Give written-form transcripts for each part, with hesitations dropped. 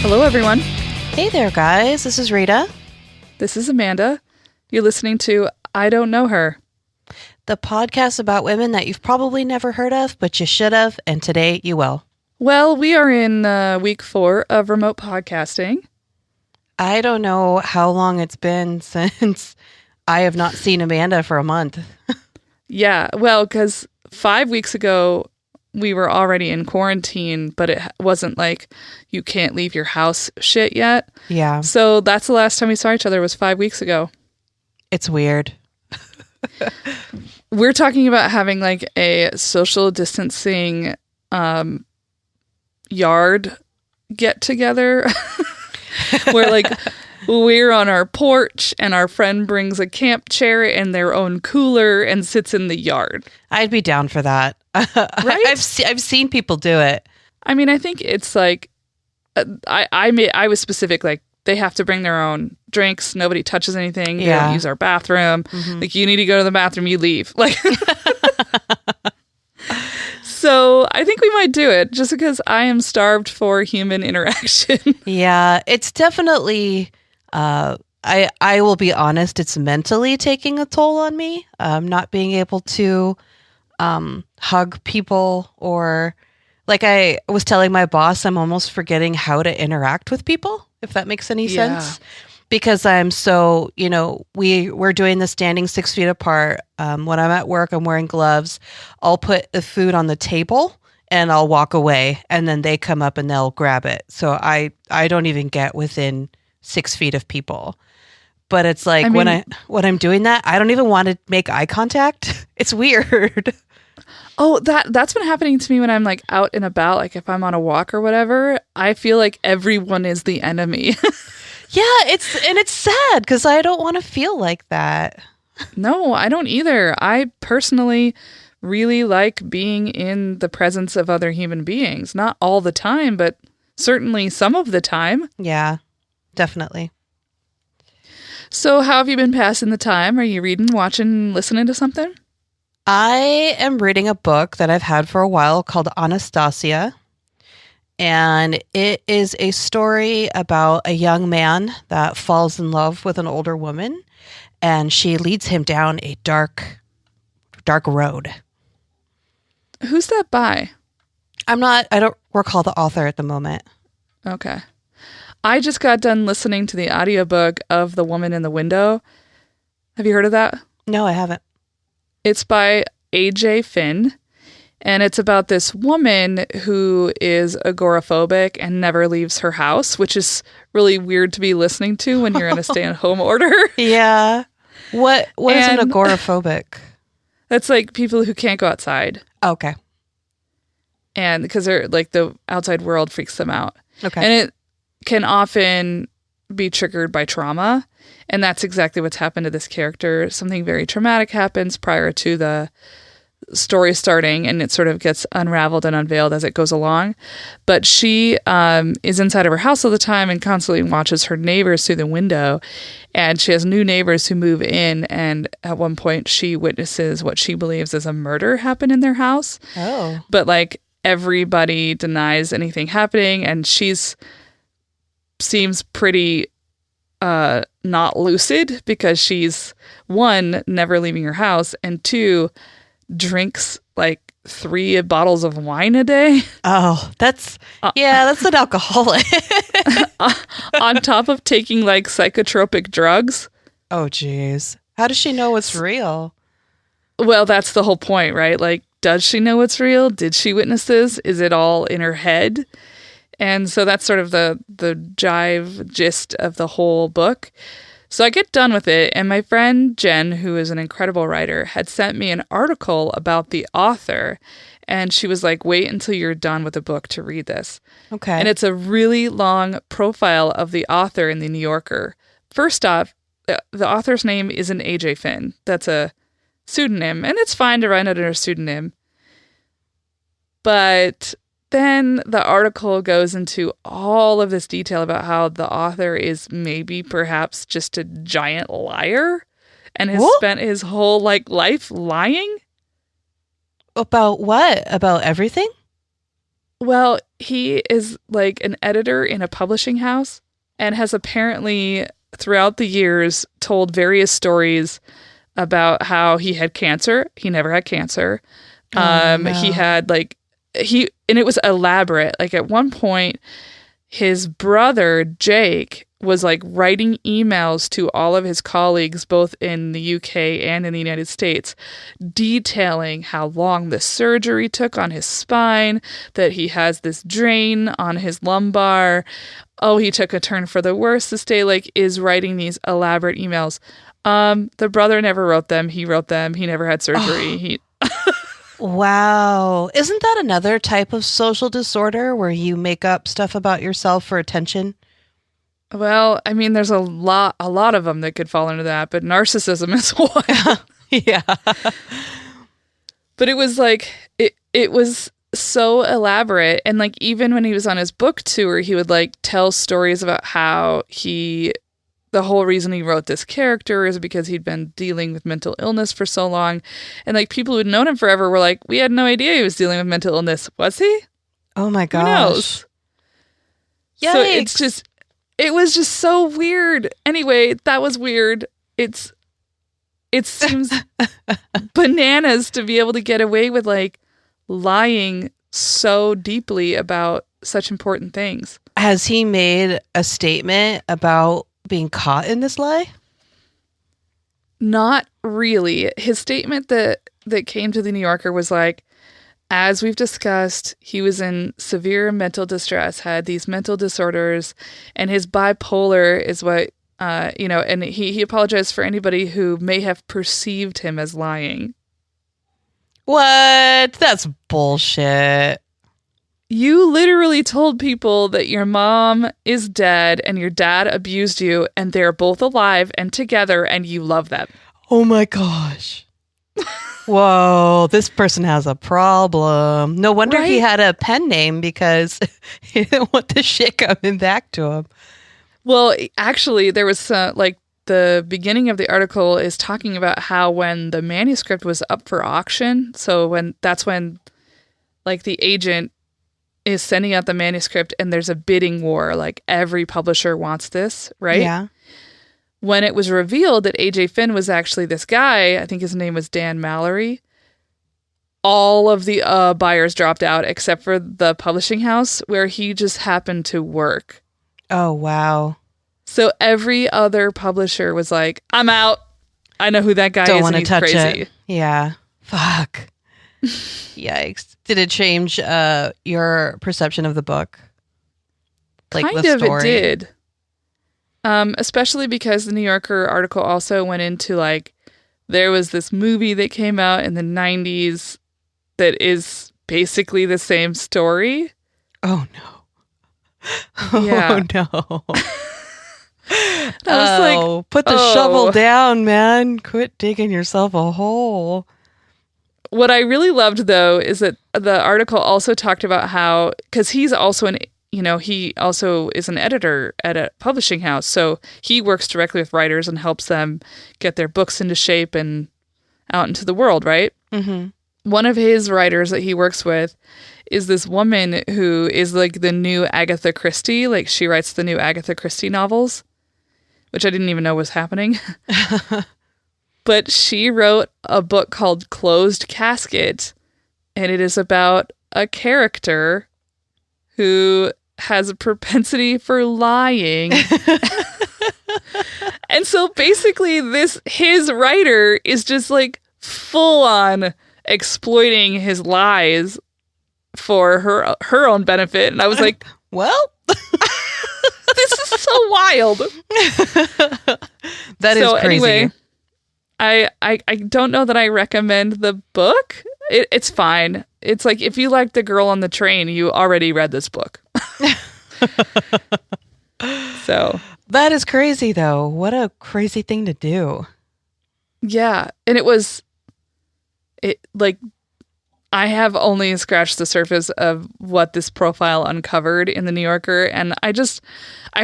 Hello, everyone. Hey there, guys. This is Rita. This is Amanda. You're listening to I Don't Know Her, The podcast about women that you've probably never heard of, but you should have, and today you will. Well, we are in week 4 of remote podcasting. I don't know how long it's been since I have not seen Amanda for a month. Yeah, well, because 5 weeks ago, we were already in quarantine, but it wasn't like you can't leave your house shit yet. Yeah. So that's the last time we saw each other was 5 weeks ago. It's weird. We're talking about having like a social distancing yard get together where like we're on our porch and our friend brings a camp chair and their own cooler and sits in the yard. I'd be down for that. Right? I've seen people do it. I mean, I think it's like I was specific, like they have to bring their own drinks. Nobody touches anything. They don't use our bathroom. Mm-hmm. Like you need to go to the bathroom, you leave. Like so I think we might do it just because I am starved for human interaction. Yeah, it's definitely I will be honest, it's mentally taking a toll on me. Not being able to hug people, or like I was telling my boss, I'm almost forgetting how to interact with people, if that makes any sense. Because I'm so, we're doing the standing 6 feet apart. When I'm at work, I'm wearing gloves. I'll put the food on the table and I'll walk away, and then they come up and they'll grab it. So I don't even get within 6 feet of people. But it's like when I'm doing that, I don't even want to make eye contact. It's weird. Oh, that's been happening to me when I'm like out and about. Like if I'm on a walk or whatever, I feel like everyone is the enemy. Yeah, it's sad because I don't want to feel like that. No, I don't either. I personally really like being in the presence of other human beings. Not all the time, but certainly some of the time. Yeah, definitely. So how have you been passing the time? Are you reading, watching, listening to something? I am reading a book that I've had for a while called Anastasia. And it is a story about a young man that falls in love with an older woman, and she leads him down a dark, dark road. Who's that by? I don't recall the author at the moment. Okay. I just got done listening to the audiobook of The Woman in the Window. Have you heard of that? No, I haven't. It's by A.J. Finn, and it's about this woman who is agoraphobic and never leaves her house, which is really weird to be listening to when you're in a stay-at-home order. Yeah. What is an agoraphobic? That's like people who can't go outside. Okay. And because they're like the outside world freaks them out. Okay. And it can often be triggered by trauma. And that's exactly what's happened to this character. Something very traumatic happens prior to the story starting, and it sort of gets unraveled and unveiled as it goes along. But she is inside of her house all the time and constantly watches her neighbors through the window. And she has new neighbors who move in. And at one point, she witnesses what she believes is a murder happen in their house. Oh. But like everybody denies anything happening, and seems pretty not lucid because she's, one, never leaving her house, and two, drinks like 3 bottles of wine a day. Oh, that's an alcoholic. On top of taking like psychotropic drugs. Oh, geez. How does she know it's real? Well, that's the whole point, right? Like, does she know it's real? Did she witness this? Is it all in her head? And so that's sort of the jive gist of the whole book. So I get done with it, and my friend Jen, who is an incredible writer, had sent me an article about the author, and she was like, wait until you're done with the book to read this. Okay. And it's a really long profile of the author in the New Yorker. First off, the author's name isn't A.J. Finn. That's a pseudonym, and it's fine to write under a pseudonym. But then the article goes into all of this detail about how the author is maybe perhaps just a giant liar and has spent his whole life lying. About what? About everything? Well, he is like an editor in a publishing house and has apparently throughout the years told various stories about how he had cancer. He never had cancer. No. He had and it was elaborate. Like at one point, his brother, Jake, was like writing emails to all of his colleagues, both in the UK and in the United States, detailing how long the surgery took on his spine, that he has this drain on his lumbar. Oh, he took a turn for the worse this day, like is writing these elaborate emails. The brother never wrote them. He wrote them. He never had surgery. Wow. Isn't that another type of social disorder where you make up stuff about yourself for attention? Well, I mean, there's a lot of them that could fall into that, but narcissism is one. Yeah. But it was like, it was so elaborate. And like, even when he was on his book tour, he would like tell stories about how the whole reason he wrote this character is because he'd been dealing with mental illness for so long. And like, people who'd known him forever were like, we had no idea he was dealing with mental illness. Was he? Oh my gosh. Who knows? Yikes. So it was just so weird. Anyway, that was weird. It seems bananas to be able to get away with like lying so deeply about such important things. Has he made a statement about being caught in this lie? Not really. His statement that came to the New Yorker was like, as we've discussed, he was in severe mental distress, had these mental disorders, and his bipolar is what, and he apologized for anybody who may have perceived him as lying. What? That's bullshit. You literally told people that your mom is dead and your dad abused you, and they're both alive and together, and you love them. Oh my gosh. Whoa, this person has a problem. No wonder he had a pen name, because he didn't want the shit coming back to him. Well, actually, there was the beginning of the article is talking about how when the manuscript was up for auction, so that's when like the agent is sending out the manuscript and there's a bidding war, like every publisher wants this, right? Yeah. When it was revealed that AJ Finn was actually this guy, I think his name was Dan Mallory, all of the buyers dropped out except for the publishing house where he just happened to work. Oh, wow. So every other publisher was like, I'm out. I know who that guy Don't is want and to he's touch crazy. it. Yeah. Fuck. Yikes. Did it change your perception of the book? Like kind the of story? It did. Especially because the New Yorker article also went into like, there was this movie that came out in the 90s that is basically the same story. Oh no. Yeah. Oh no. I was like, put the shovel down, man. Quit digging yourself a hole. What I really loved though is that the article also talked about how, because he's also he also is an editor at a publishing house. So he works directly with writers and helps them get their books into shape and out into the world, right? Mm-hmm. One of his writers that he works with is this woman who is like the new Agatha Christie. Like she writes the new Agatha Christie novels, which I didn't even know was happening. But she wrote a book called Closed Casket, and it is about a character who has a propensity for lying. And so basically his writer is just like full on exploiting his lies for her own benefit. And I was like, well, this is so wild. That is crazy. Anyway, I don't know that I recommend the book. It's fine. It's like, if you like The Girl on the Train, you already read this book. So that is crazy though. What a crazy thing to do. Yeah. And I have only scratched the surface of what this profile uncovered in the New Yorker. And I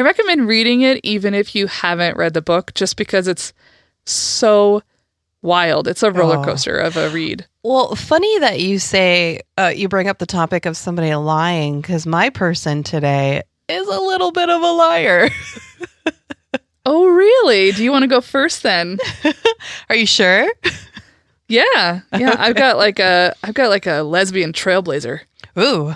recommend reading it even if you haven't read the book, just because it's so wild. It's a roller coaster of a read. Well, funny that you say, you bring up the topic of somebody lying, because my person today is a little bit of a liar. Oh, really? Do you want to go first then? Are you sure? Yeah. Yeah. Okay. I've got like a lesbian trailblazer. Ooh.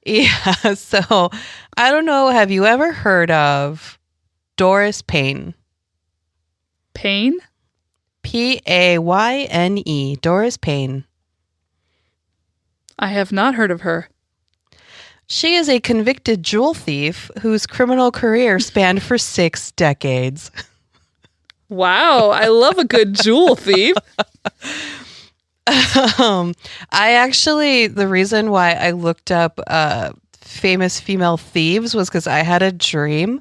Yeah. So I don't know. Have you ever heard of Doris Payne? Payne? Payne. Doris Payne. I have not heard of her. She is a convicted jewel thief whose criminal career spanned for 6 decades. Wow. I love a good jewel thief. The reason why I looked up famous female thieves was because I had a dream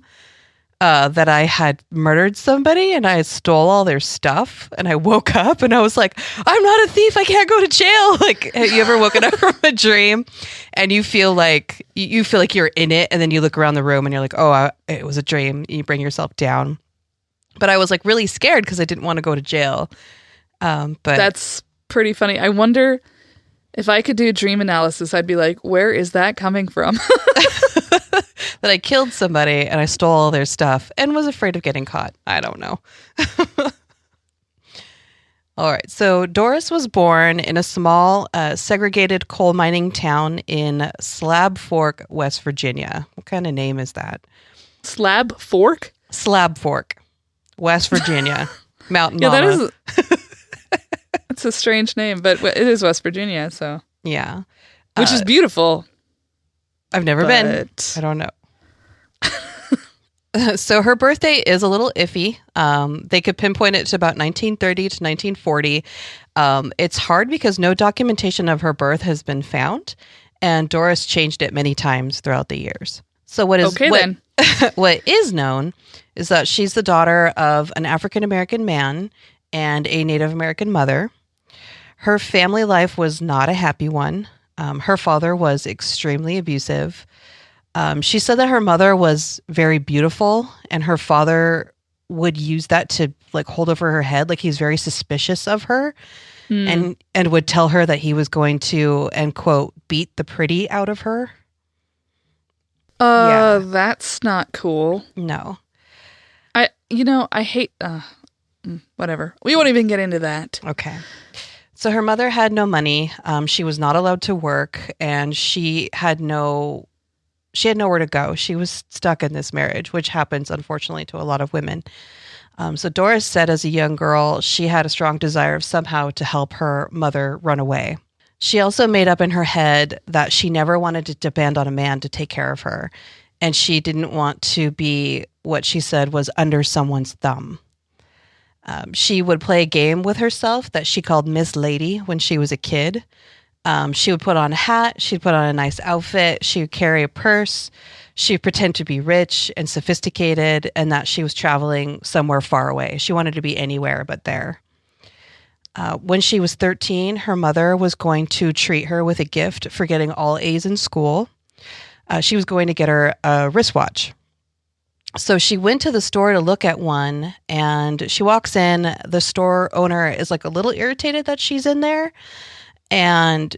that I had murdered somebody and I stole all their stuff, and I woke up and I was like, I'm not a thief, I can't go to jail. Like, have you ever woken up from a dream and you feel like you're in it, and then you look around the room and you're like, oh, it was a dream. You bring yourself down. But I was like really scared because I didn't want to go to jail. But that's pretty funny. I wonder if I could do dream analysis, I'd be like, where is that coming from? That I killed somebody and I stole all their stuff and was afraid of getting caught. I don't know. All right. So Doris was born in a small, segregated coal mining town in Slab Fork, West Virginia. What kind of name is that? Slab Fork? Slab Fork, West Virginia. Mountain Yeah, Mama. That's a strange name, but it is West Virginia, so. Yeah. Which is beautiful. I've never been. I don't know. So her birthday is a little iffy. They could pinpoint it to about 1930 to 1940. It's hard because no documentation of her birth has been found, and Doris changed it many times throughout the years. So what is known is that she's the daughter of an African American man and a Native American mother. Her family life was not a happy one. Her father was extremely abusive. She said that her mother was very beautiful, and her father would use that to like hold over her head. Like, he's very suspicious of her, and would tell her that he was going to, and quote, beat the pretty out of her. That's not cool. No. I hate, whatever. We won't even get into that. Okay. So her mother had no money. She was not allowed to work, and she had nowhere to go. She was stuck in this marriage, which happens, unfortunately, to a lot of women. So Doris said as a young girl, she had a strong desire of somehow to help her mother run away. She also made up in her head that she never wanted to depend on a man to take care of her, and she didn't want to be what she said was under someone's thumb. She would play a game with herself that she called Miss Lady when she was a kid. She would put on a hat. She'd put on a nice outfit. She would carry a purse. She would pretend to be rich and sophisticated, and that she was traveling somewhere far away. She wanted to be anywhere but there. When she was 13, her mother was going to treat her with a gift for getting all A's in school. She was going to get her a wristwatch. So she went to the store to look at one, and she walks in. The store owner is like a little irritated that she's in there, and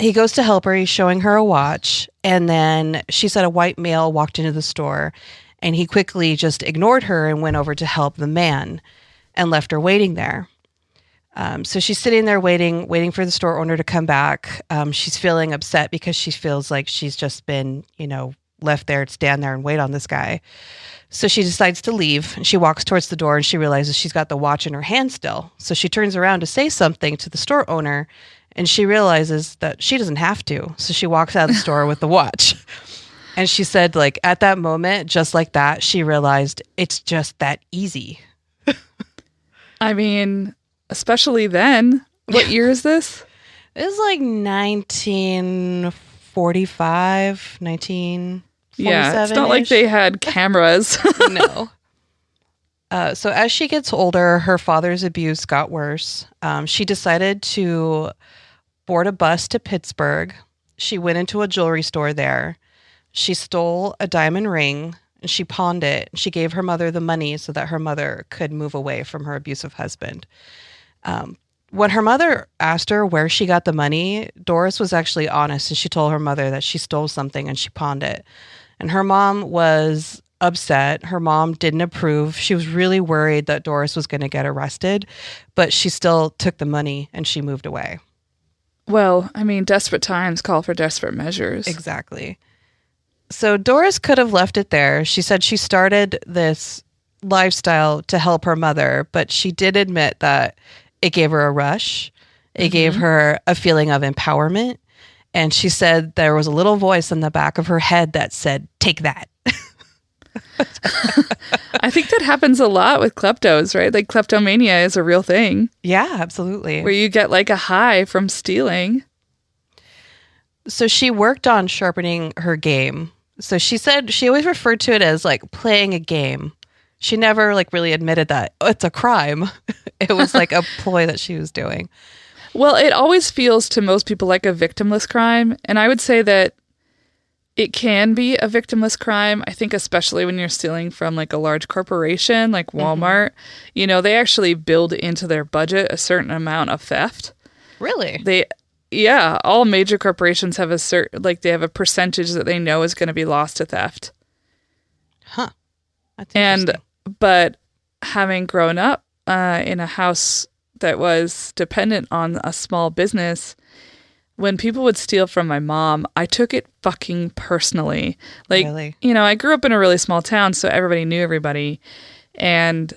he goes to help her. He's showing her a watch, and then she said a white male walked into the store, and he quickly just ignored her and went over to help the man and left her waiting there. So she's sitting there waiting for the store owner to come back. She's feeling upset because she feels like she's just been, left there to stand there and wait on this guy. So she decides to leave. She walks towards the door and she realizes she's got the watch in her hand still. So she turns around to say something to the store owner, and she realizes that she doesn't have to. So she walks out of the store with the watch. And she said, like, at that moment, just like that, she realized it's just that easy. I mean, especially then. What year is this? It was like 1945, 1947. Yeah, it's not like they had cameras. No. So as she gets older, her father's abuse got worse. She decided to board a bus to Pittsburgh. She went into a jewelry store there. She stole a diamond ring. and she pawned it. She gave her mother the money so that her mother could move away from her abusive husband. When her mother asked her where she got the money, Doris was actually honest, and she told her mother that she stole something and she pawned it. And her mom was upset. Her mom didn't approve. She was really worried that Doris was going to get arrested, but she still took the money and she moved away. Well, I mean, desperate times call for desperate measures. Exactly. So Doris could have left it there. She said she started this lifestyle to help her mother, but she did admit that it gave her a rush. It gave her a feeling of empowerment. And she said there was a little voice in the back of her head that said, take that. I think that happens a lot with kleptos, right? Like kleptomania is a real thing. Yeah, absolutely. Where you get like a high from stealing. So she worked on sharpening her game. So she said she always referred to it as like playing a game. She never like really admitted that it's a crime. It was like a ploy that she was doing. Well, it always feels to most people like a victimless crime. And I would say that it can be a victimless crime. I think especially when you're stealing from like a large corporation like Walmart, you know, they actually build into their budget a certain amount of theft. Really? Yeah, all major corporations have they have a percentage that they know is going to be lost to theft. Huh. That's interesting. But having grown up in a house that was dependent on a small business, when people would steal from my mom, I took it fucking personally. Like, really? You know, I grew up in a really small town, so everybody knew everybody. And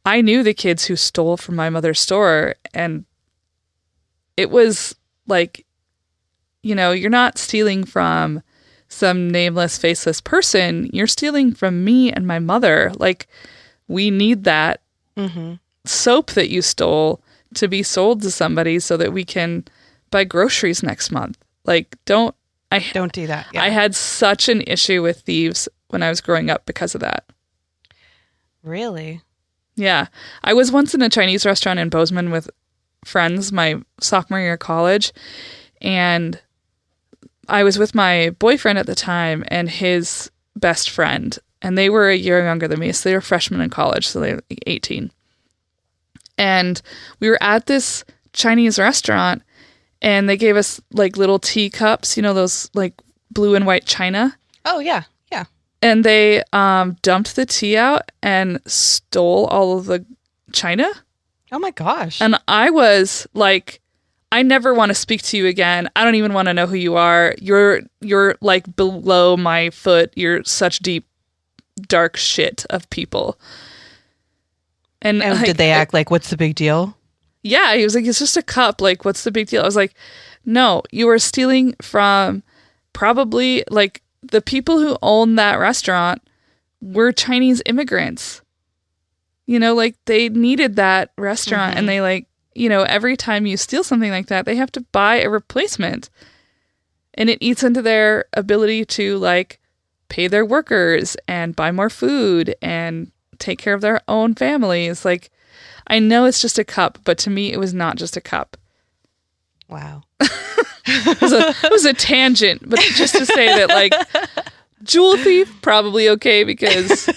I knew the kids who stole from my mother's store. And it was like, you know, you're not stealing from some nameless, faceless person. You're stealing from me and my mother. Like, we need that soap that you stole to be sold to somebody so that we can buy groceries next month. Like, don't do that. Yeah. I had such an issue with thieves when I was growing up because of that. Really? Yeah. I was once in a Chinese restaurant in Bozeman with friends my sophomore year of college, and I was with my boyfriend at the time and his best friend, and they were a year younger than me, so they were freshmen in college, so they were like 18. And we were at this Chinese restaurant, and they gave us like little teacups, you know, those like blue and white china. Oh, yeah. Yeah. And they dumped the tea out and stole all of the china. Oh, my gosh. And I was like, I never want to speak to you again. I don't even want to know who you are. You're like below my foot. You're such deep, dark shit of people. And like, did they act like, what's the big deal? Yeah, he was like, it's just a cup. Like, what's the big deal? I was like, no, you are stealing from probably like the people who own that restaurant were Chinese immigrants. You know, like they needed that restaurant and they like, you know, every time you steal something like that, they have to buy a replacement. And it eats into their ability to like pay their workers and buy more food and take care of their own families. Like, I know it's just a cup, but to me, it was not just a cup. Wow. It was a tangent, but just to say that, like, jewel thief, probably okay because...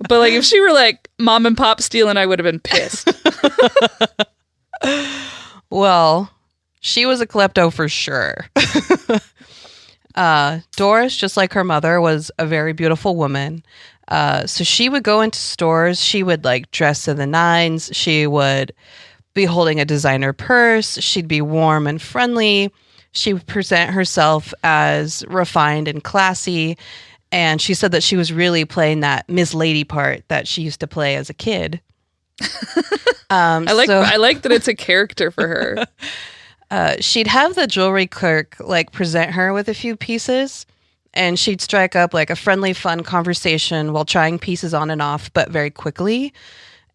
But, like, if she were, like, mom and pop stealing, I would have been pissed. Well, she was a klepto for sure. Doris, just like her mother, was a very beautiful woman. So she would go into stores. She would, like, dress to the nines. She would be holding a designer purse. She'd be warm and friendly. She would present herself as refined and classy. And she said that she was really playing that Miss Lady part that she used to play as a kid. I like that it's a character for her. She'd have the jewelry clerk like present her with a few pieces, and she'd strike up like a friendly, fun conversation while trying pieces on and off, but very quickly.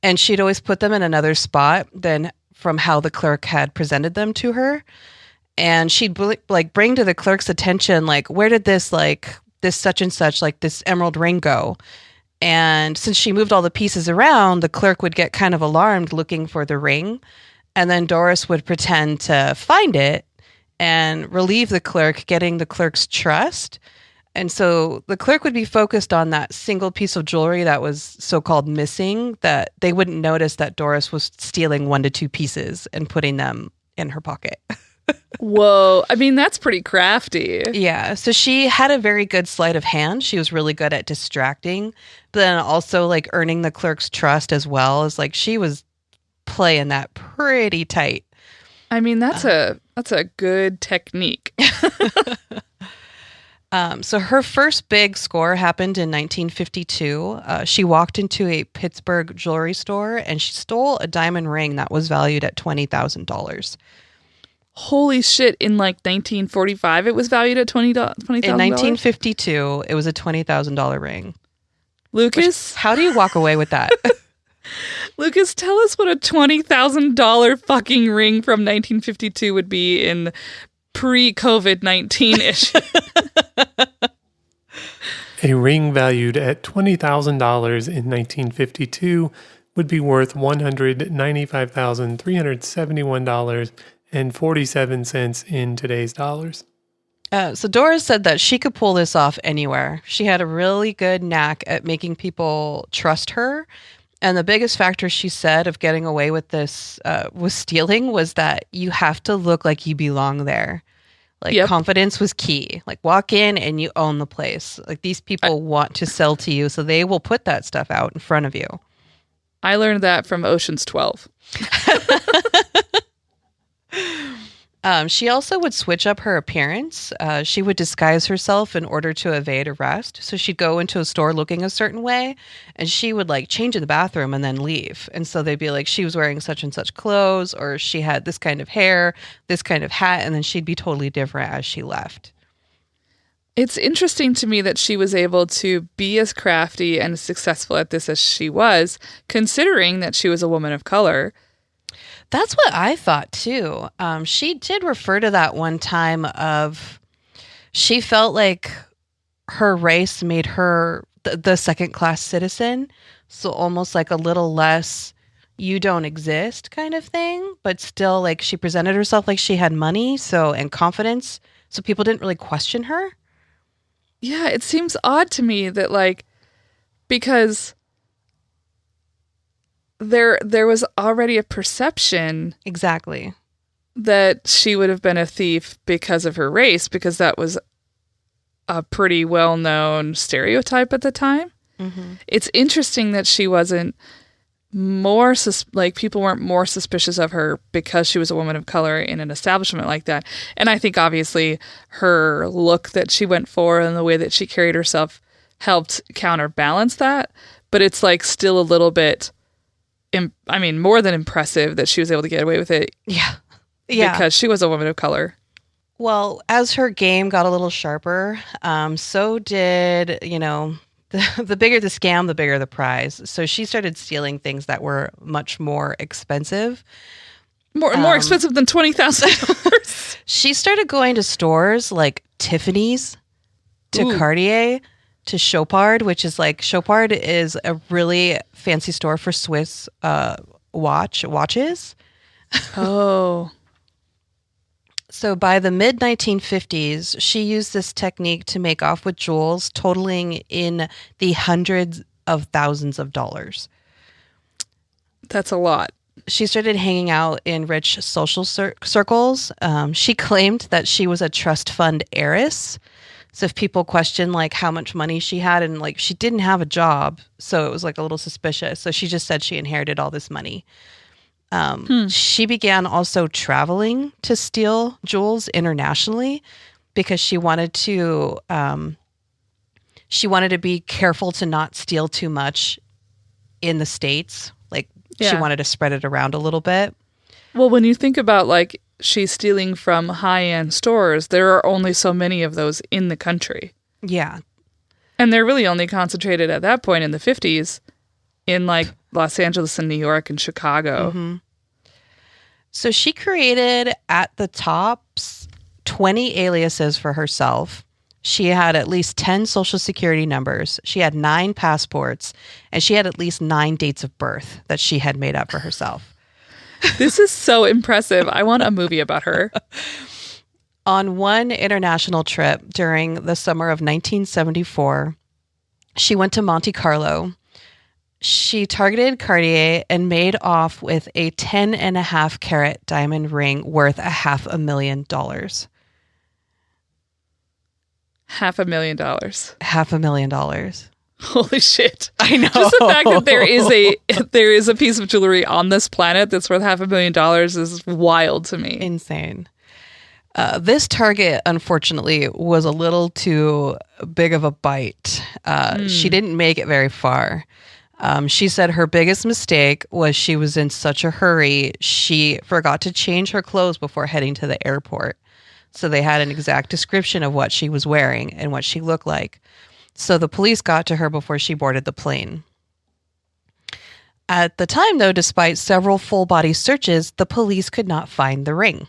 And she'd always put them in another spot than from how the clerk had presented them to her. And she'd like bring to the clerk's attention, like, where did this such and such, like this emerald ring go? And since she moved all the pieces around, the clerk would get kind of alarmed looking for the ring. And then Doris would pretend to find it and relieve the clerk, getting the clerk's trust. And so the clerk would be focused on that single piece of jewelry that was so-called missing, that they wouldn't notice that Doris was stealing 1 to 2 pieces and putting them in her pocket. Whoa. I mean, that's pretty crafty. Yeah. So she had a very good sleight of hand. She was really good at distracting, but then also like earning the clerk's trust as well. As like she was playing that pretty tight. I mean, that's a good technique. So her first big score happened in 1952. She walked into a Pittsburgh jewelry store and she stole a diamond ring that was valued at $20,000. Holy shit. In like 1945, it was valued at $20,000? In 1952, it was a $20,000 ring. Lucas? How do you walk away with that? Lucas, tell us what a $20,000 fucking ring from 1952 would be in pre-COVID-19-ish. A ring valued at $20,000 in 1952 would be worth $195,371.47 in today's dollars. So Doris said that she could pull this off anywhere. She had a really good knack at making people trust her. And the biggest factor, she said, of getting away with this, with stealing, was that you have to look like you belong there. Like, confidence was key. Like, walk in and you own the place. Like, these people want to sell to you, so they will put that stuff out in front of you. I learned that from Ocean's 12. She also would switch up her appearance. She would disguise herself in order to evade arrest. So she'd go into a store looking a certain way, and she would like change in the bathroom and then leave. And so they'd be like, she was wearing such and such clothes, or she had this kind of hair, this kind of hat, and then she'd be totally different as she left. It's interesting to me that she was able to be as crafty and as successful at this as she was, considering that she was a woman of color. That's what I thought too. She did refer to that one time of she felt like her race made her the second class citizen. So almost like a little less you don't exist kind of thing, but still like she presented herself like she had money and confidence. So people didn't really question her. Yeah, it seems odd to me that like, because there was already a perception exactly that she would have been a thief because of her race, because that was a pretty well-known stereotype at the time. Mm-hmm. It's interesting that she wasn't more people weren't more suspicious of her because she was a woman of color in an establishment like that. And I think obviously her look that she went for and the way that she carried herself helped counterbalance that, but it's like still a little bit more than impressive that she was able to get away with it. Yeah. Because she was a woman of color. Well, as her game got a little sharper, so did, the bigger the scam, the bigger the prize. So she started stealing things that were much more expensive. More expensive than $20,000. She started going to stores like Tiffany's, to Cartier, to Chopard, which is like, Chopard is a really fancy store for Swiss watches. Oh. So by the mid-1950s, she used this technique to make off with jewels totaling in the hundreds of thousands of dollars. That's a lot. She started hanging out in rich social circles. She claimed that she was a trust fund heiress. So if people questioned like how much money she had, and like she didn't have a job, so it was like a little suspicious. So she just said she inherited all this money. She began also traveling to steal jewels internationally because she wanted to be careful to not steal too much in the States. Like she wanted to spread it around a little bit. Well, when you think about like she's stealing from high-end stores, there are only so many of those in the country. Yeah. And they're really only concentrated at that point in the 50s in like Los Angeles and New York and Chicago. Mm-hmm. So she created at the tops 20 aliases for herself. She had at least 10 social security numbers. She had 9 passports, and she had at least 9 dates of birth that she had made up for herself. This is so impressive. I want a movie about her. On one international trip during the summer of 1974, she went to Monte Carlo. She targeted Cartier and made off with a 10.5 carat diamond ring worth $500,000. $500,000. $500,000. Holy shit. I know. Just the fact that there is a piece of jewelry on this planet that's worth $500,000 is wild to me. Insane. This target, unfortunately, was a little too big of a bite. She didn't make it very far. She said her biggest mistake was she was in such a hurry, she forgot to change her clothes before heading to the airport. So they had an exact description of what she was wearing and what she looked like. So the police got to her before she boarded the plane. At the time, though, despite several full-body searches, the police could not find the ring.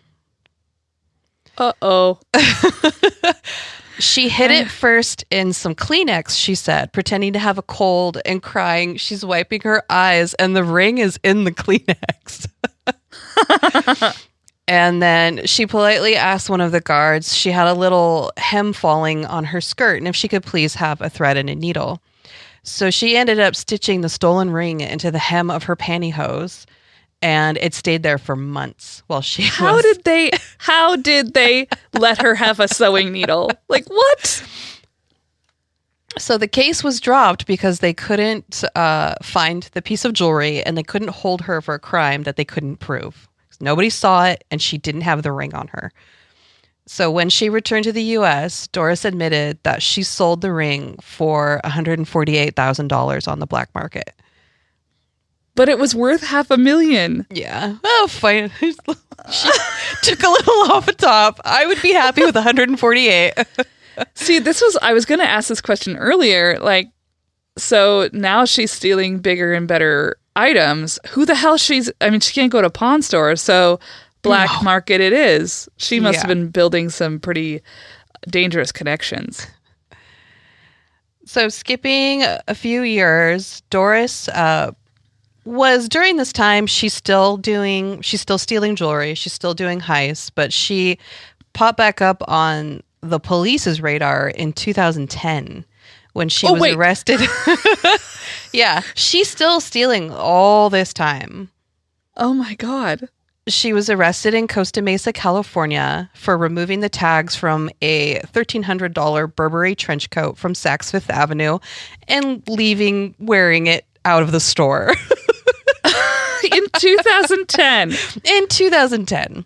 Uh-oh. She hid it first in some Kleenex, she said, pretending to have a cold and crying. She's wiping her eyes, and the ring is in the Kleenex. And then she politely asked one of the guards, she had a little hem falling on her skirt, and if she could please have a thread and a needle. So she ended up stitching the stolen ring into the hem of her pantyhose, and it stayed there for months while she How did they let her have a sewing needle? Like, what? So the case was dropped because they couldn't find the piece of jewelry, and they couldn't hold her for a crime that they couldn't prove. Nobody saw it, and she didn't have the ring on her. So when she returned to the U.S., Doris admitted that she sold the ring for $148,000 on the black market. But it was worth $500,000. Yeah. Oh, fine. She took a little off the top. I would be happy with 148. See, I was going to ask this question earlier. Like, so now she's stealing bigger and better items. Who the hell she can't go to pawn stores, so black market it is. She must have been building some pretty dangerous connections. So skipping a few years, Doris was during this time, she's still stealing jewelry. She's still doing heists, but she popped back up on the police's radar in 2010 when she was arrested. Yeah, she's still stealing all this time. Oh my God. She was arrested in Costa Mesa, California for removing the tags from a $1,300 Burberry trench coat from Saks Fifth Avenue and wearing it out of the store. In 2010. In 2010.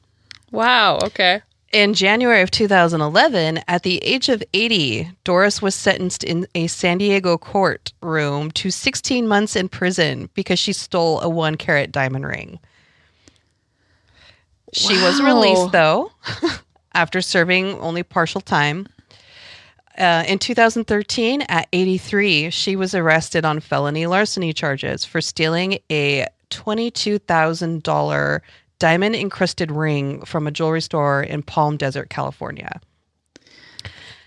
Wow, okay. In January of 2011, at the age of 80, Doris was sentenced in a San Diego courtroom to 16 months in prison because she stole a 1-carat diamond ring. She was released, though, after serving only partial time. In 2013, at 83, she was arrested on felony larceny charges for stealing a $22,000 diamond-encrusted ring from a jewelry store in Palm Desert, California.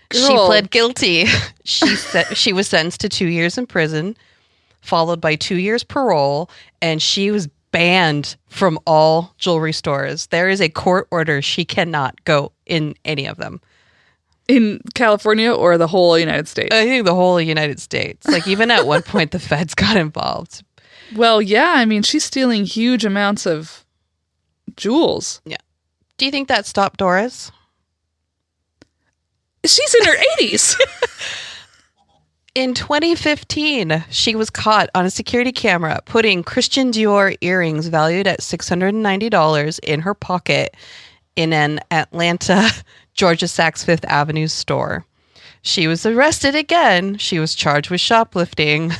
Girl. She pled guilty. She was sentenced to 2 years in prison, followed by 2 years parole, and she was banned from all jewelry stores. There is a court order. She cannot go in any of them. In California or the whole United States? I think the whole United States. Like, even at one point, the feds got involved. Well, yeah. I mean, she's stealing huge amounts of jewels. Yeah. Do you think that stopped Doris? She's in her 80s. In 2015, she was caught on a security camera putting Christian Dior earrings valued at $690 in her pocket in an Atlanta, Georgia Saks Fifth Avenue store. She was arrested again. She was charged with shoplifting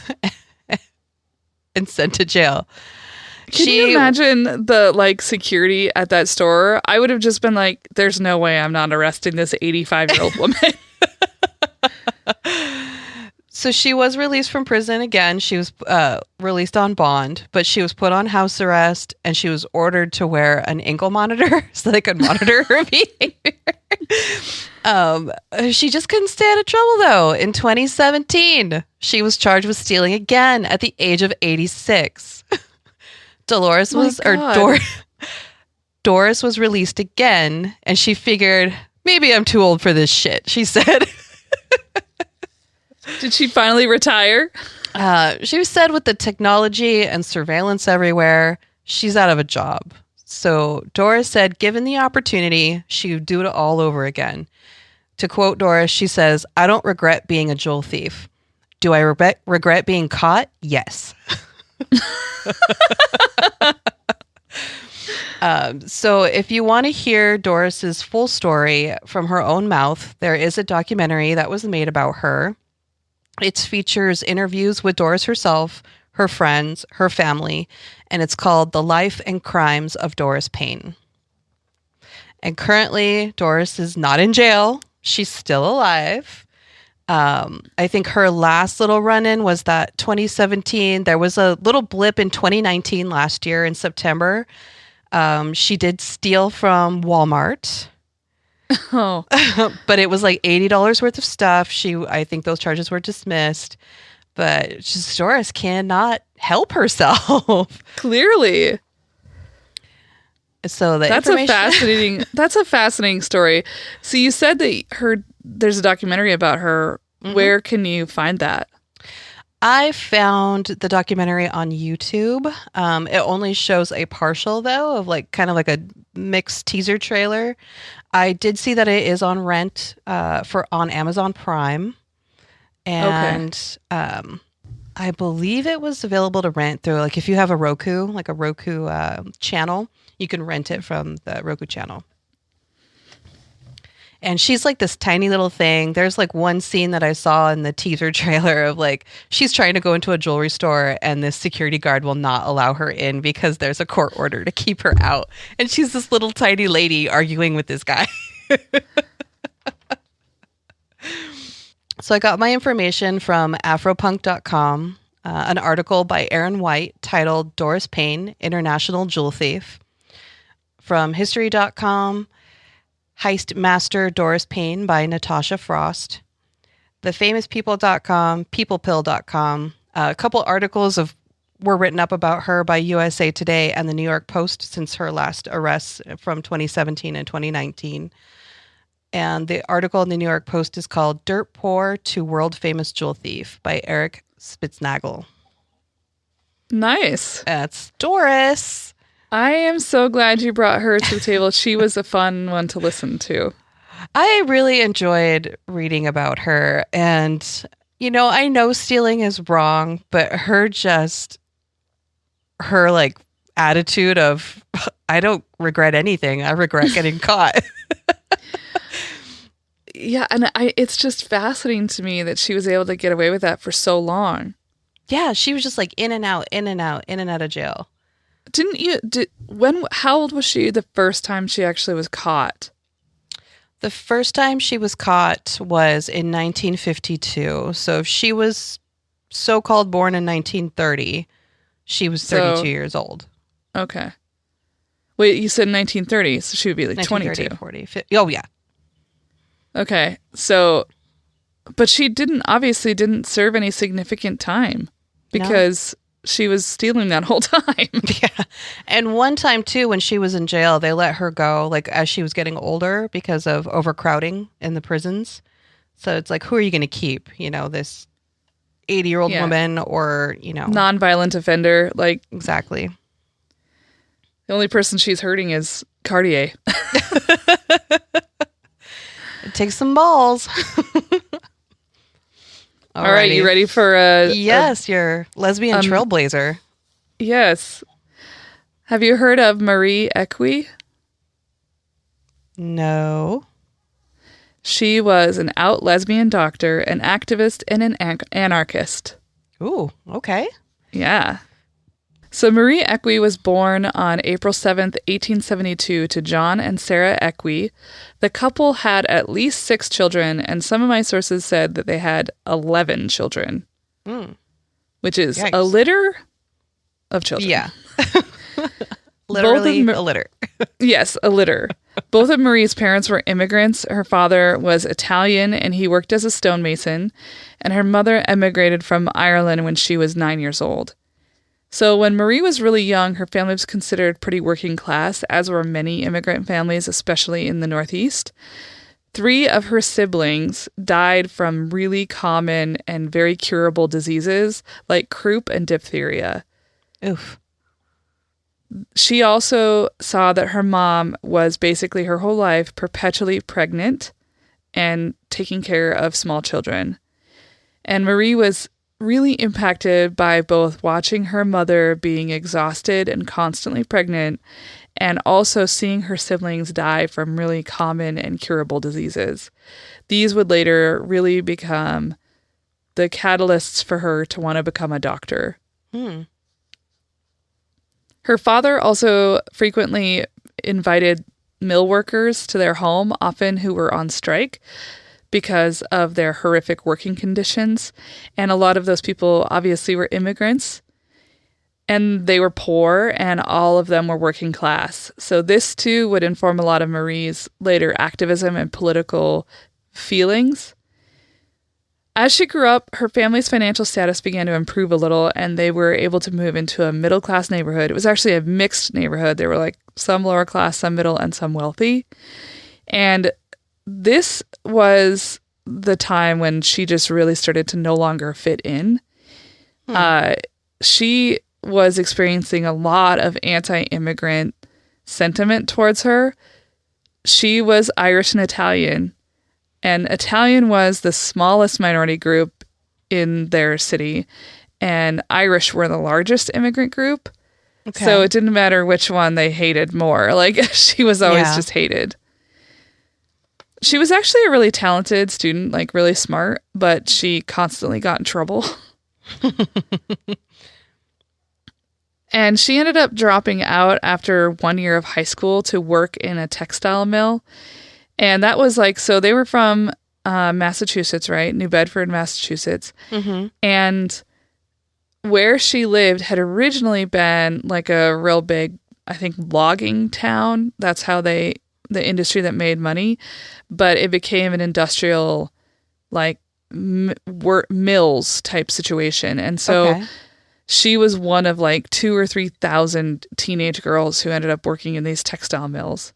and sent to jail. Can you imagine the security at that store? I would have just been like, there's no way I'm not arresting this 85-year-old woman. So she was released from prison again. She was released on bond, but she was put on house arrest, and she was ordered to wear an ankle monitor so they could monitor her behavior. She just couldn't stay out of trouble, though. In 2017, she was charged with stealing again at the age of 86. Doris was released again, and she figured, Maybe I'm too old for this shit, she said. Did she finally retire? She said with the technology and surveillance everywhere, she's out of a job. So Doris said, given the opportunity, she would do it all over again. To quote Doris, she says, "I don't regret being a jewel thief. Do I regret being caught? Yes." So if you want to hear Doris's full story from her own mouth, there is a documentary that was made about her. It features interviews with Doris herself, her friends, her family, and it's called The Life and Crimes of Doris Payne. And currently, Doris is not in jail. She's still alive. I think her last little run-in was that 2017. There was a little blip in 2019 last year in September. She did steal from Walmart. Oh. But it was like $80 worth of stuff. I think those charges were dismissed. But Doris cannot help herself. Clearly. So that's a fascinating story. So you said that there's a documentary about her. Mm-hmm. Where can you find that? I found the documentary on YouTube. It only shows a partial, though, of kind of a mixed teaser trailer. I did see that it is on rent on Amazon Prime. And I believe it was available to rent through, if you have a Roku channel, you can rent it from the Roku channel. And she's this tiny little thing. There's one scene that I saw in the teaser trailer of she's trying to go into a jewelry store and this security guard will not allow her in because there's a court order to keep her out. And she's this little tiny lady arguing with this guy. So I got my information from afropunk.com, an article by Aaron White titled Doris Payne, International Jewel Thief. From history.com, Heist Master Doris Payne by Natasha Frost. TheFamousPeople.com, PeoplePill.com. A couple articles were written up about her by USA Today and the New York Post since her last arrests from 2017 and 2019. And the article in the New York Post is called Dirt Poor to World Famous Jewel Thief by Eric Spitznagel. Nice. That's Doris. I am so glad you brought her to the table. She was a fun one to listen to. I really enjoyed reading about her. And, I know stealing is wrong, but her attitude of, I don't regret anything. I regret getting caught. Yeah, and it's just fascinating to me that she was able to get away with that for so long. Yeah, she was just in and out, in and out, in and out of jail. How old was she the first time she actually was caught? The first time she was caught was in 1952. So if she was so-called born in 1930, she was 32 years old. Okay. Wait, you said 1930, so she would be 22. 40, 50. Oh, yeah. Okay, but she obviously didn't serve any significant time because she was stealing that whole time. Yeah. And one time, too, when she was in jail, they let her go, as she was getting older because of overcrowding in the prisons. So it's who are you going to keep? This 80-year-old woman or, non-violent offender. Exactly. The only person she's hurting is Cartier. It takes some balls. All right, you ready for Yes, your lesbian trailblazer. Yes. Have you heard of Marie Equi? No. She was an out lesbian doctor, an activist, and an anarchist. Ooh, okay. Yeah. So Marie Equi was born on April 7th, 1872 to John and Sarah Equi. The couple had at least 6 children, and some of my sources said that they had 11 children, which is a litter of children. Yeah. Literally a litter. Yes, a litter. Both of Marie's parents were immigrants. Her father was Italian, and he worked as a stonemason, and her mother emigrated from Ireland when she was 9 years old. So when Marie was really young, her family was considered pretty working class, as were many immigrant families, especially in the Northeast. 3 of her siblings died from really common and very curable diseases like croup and diphtheria. Oof. She also saw that her mom was basically her whole life perpetually pregnant and taking care of small children. And Marie was really impacted by both watching her mother being exhausted and constantly pregnant and also seeing her siblings die from really common and curable diseases. These would later really become the catalysts for her to want to become a doctor. Her father also frequently invited mill workers to their home, often who were on strike because of their horrific working conditions. And a lot of those people obviously were immigrants, and they were poor, and all of them were working class. So this too would inform a lot of Marie's later activism and political feelings. As she grew up, her family's financial status began to improve a little, and they were able to move into a middle-class neighborhood. It was actually a mixed neighborhood. There were like some lower class, some middle, and some wealthy. And this was the time when she just really started to no longer fit in. She was experiencing a lot of anti-immigrant sentiment towards her. She was Irish and Italian. And Italian was the smallest minority group in their city, and Irish were the largest immigrant group. Okay. So it didn't matter which one they hated more. Like, she was always just hated. She was actually a really talented student, like really smart, but she constantly got in trouble. And she ended up dropping out after 1 year of high school to work in a textile mill. And that was like, so they were from Massachusetts, right? New Bedford, Massachusetts. Mm-hmm. And where she lived had originally been like a real big, I think, logging town. That's how the industry that made money. But it became an industrial, like, mills type situation. And so she was one of like 2,000 or 3,000 teenage girls who ended up working in these textile mills.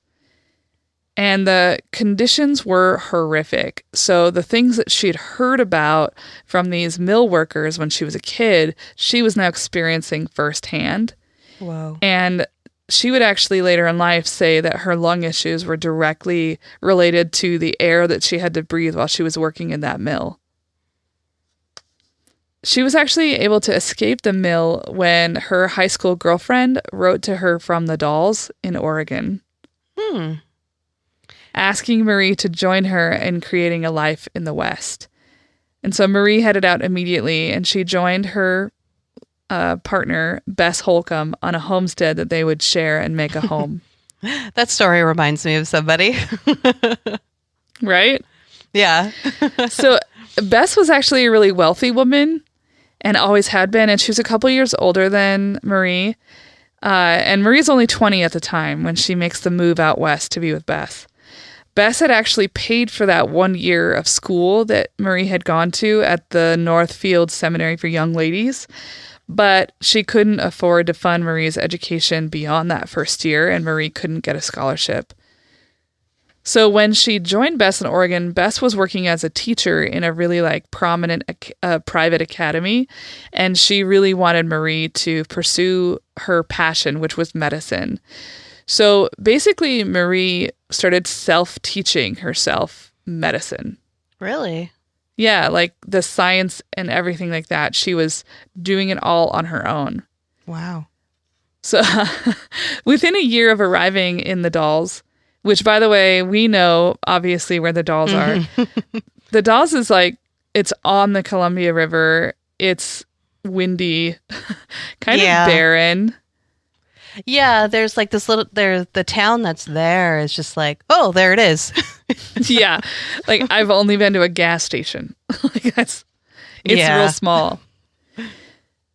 And the conditions were horrific. So the things that she'd heard about from these mill workers when she was a kid, she was now experiencing firsthand. Wow. And she would actually later in life say that her lung issues were directly related to the air that she had to breathe while she was working in that mill. She was actually able to escape the mill when her high school girlfriend wrote to her from the Dalles in Oregon. Asking Marie to join her in creating a life in the West. And so Marie headed out immediately, and she joined her partner, Bess Holcomb, on a homestead that they would share and make a home. That story reminds me of somebody. Right? Yeah. So Bess was actually a really wealthy woman and always had been, and she was a couple years older than Marie. And Marie's only 20 at the time when she makes the move out west to be with Bess. Bess had actually paid for that 1 year of school that Marie had gone to at the Northfield Seminary for Young Ladies, but she couldn't afford to fund Marie's education beyond that first year, and Marie couldn't get a scholarship. So when she joined Bess in Oregon, Bess was working as a teacher in a really like prominent private academy, and she really wanted Marie to pursue her passion, which was medicine. So basically, Marie started self-teaching herself medicine. Really? Yeah, like the science and everything like that. She was doing it all on her own. Wow. So within a year of arriving in the Dalles, which, by the way, we know, obviously, where the Dalles are. The Dalles is like, it's on the Columbia River. It's windy, kind of barren. Yeah, there's like this little, the town that's there is just like, oh, there it is. Yeah. Like, I've only been to a gas station. Like, it's real small.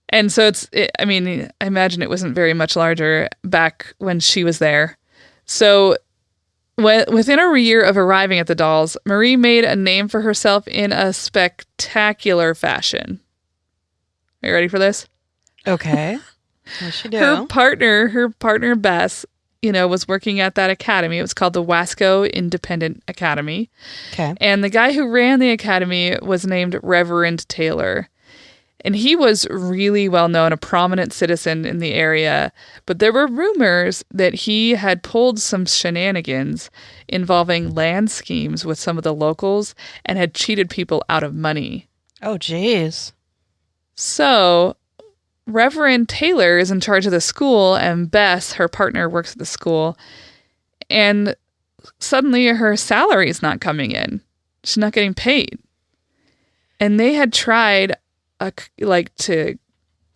And so I mean, I imagine it wasn't very much larger back when she was there. So within a year of arriving at the Dalles, Marie made a name for herself in a spectacular fashion. Are you ready for this? Okay. What'd she do? Her partner Bess was working at that academy. It was called the Wasco Independent Academy. Okay. And the guy who ran the academy was named Reverend Taylor. And he was really well known, a prominent citizen in the area. But there were rumors that he had pulled some shenanigans involving land schemes with some of the locals and had cheated people out of money. Oh, geez. So Reverend Taylor is in charge of the school, and Bess, her partner, works at the school. And suddenly her salary is not coming in. She's not getting paid. And they had tried to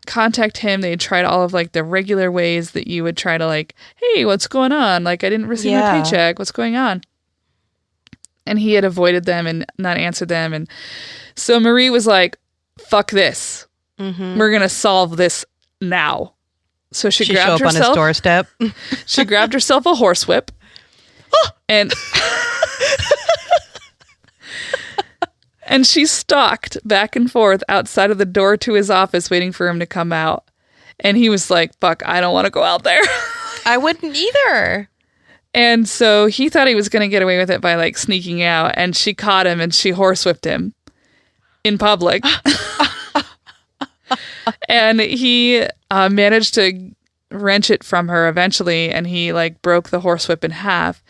contact him. They had tried all of the regular ways that you would try to hey, what's going on? I didn't receive a paycheck. What's going on? And he had avoided them and not answered them. And so Marie was like, fuck this. Mm-hmm. We're going to solve this now. So she grabbed show up herself on his doorstep. She grabbed herself a horsewhip and and she stalked back and forth outside of the door to his office waiting for him to come out. And he was like, fuck, I don't want to go out there. I wouldn't either. And so he thought he was going to get away with it by sneaking out. And she caught him and she horsewhipped him in public. And he managed to wrench it from her eventually, and he broke the horsewhip in half,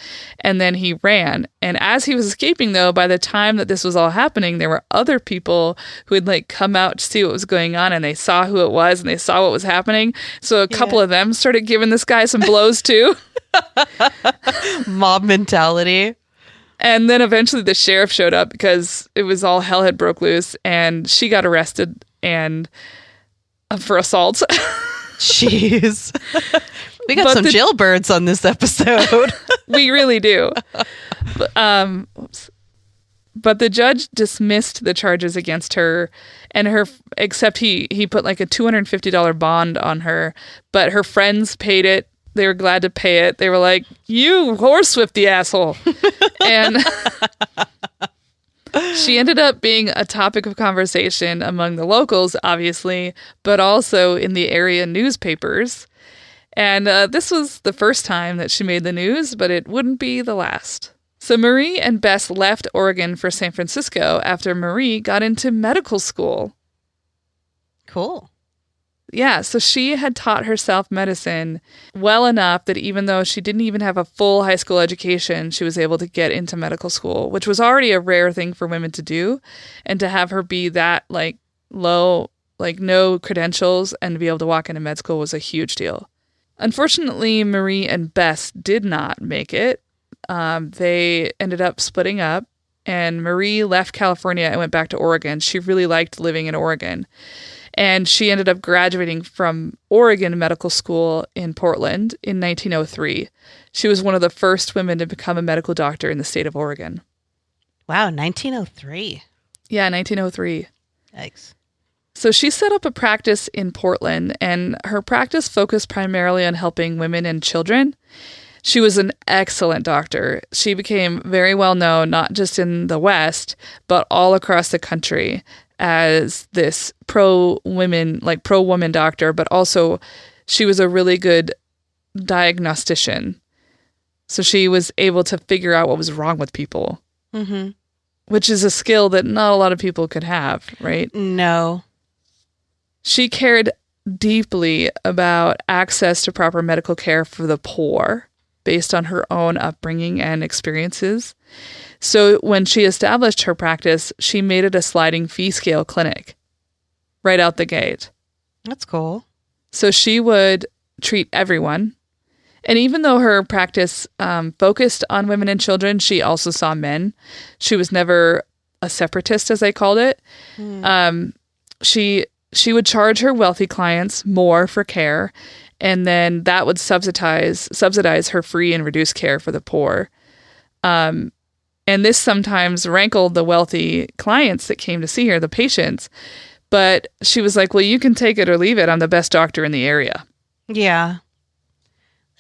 and then he ran. And as he was escaping, though, by the time that this was all happening, there were other people who had come out to see what was going on, and they saw who it was and they saw what was happening. So a couple of them started giving this guy some blows too. Mob mentality. And then eventually the sheriff showed up because it was all hell had broke loose, and she got arrested and for assault. Jeez. We got some jailbirds on this episode. We really do. But the judge dismissed the charges against her, and except he put a $250 bond on her, but her friends paid it. They were glad to pay it. They were like, you horsewhipped the asshole. And she ended up being a topic of conversation among the locals, obviously, but also in the area newspapers. And this was the first time that she made the news, but it wouldn't be the last. So Marie and Bess left Oregon for San Francisco after Marie got into medical school. Cool. Yeah, so she had taught herself medicine well enough that even though she didn't even have a full high school education, she was able to get into medical school, which was already a rare thing for women to do. And to have her be that low, no credentials, and to be able to walk into med school was a huge deal. Unfortunately, Marie and Bess did not make it. They ended up splitting up, and Marie left California and went back to Oregon. She really liked living in Oregon. And she ended up graduating from Oregon Medical School in Portland in 1903. She was one of the first women to become a medical doctor in the state of Oregon. Wow, 1903. Yeah, 1903. Yikes. So she set up a practice in Portland, and her practice focused primarily on helping women and children. She was an excellent doctor. She became very well known, not just in the West, but all across the country as this pro-woman doctor, but also she was a really good diagnostician. So she was able to figure out what was wrong with people, which is a skill that not a lot of people could have, right? No. She cared deeply about access to proper medical care for the poor based on her own upbringing and experiences. So when she established her practice, she made it a sliding fee scale clinic right out the gate. That's cool. So she would treat everyone. And even though her practice focused on women and children, she also saw men. She was never a separatist, as I called it. She would charge her wealthy clients more for care, and then that would subsidize her free and reduced care for the poor. And this sometimes rankled the wealthy clients that came to see her, the patients. But she was like, well, you can take it or leave it. I'm the best doctor in the area. Yeah.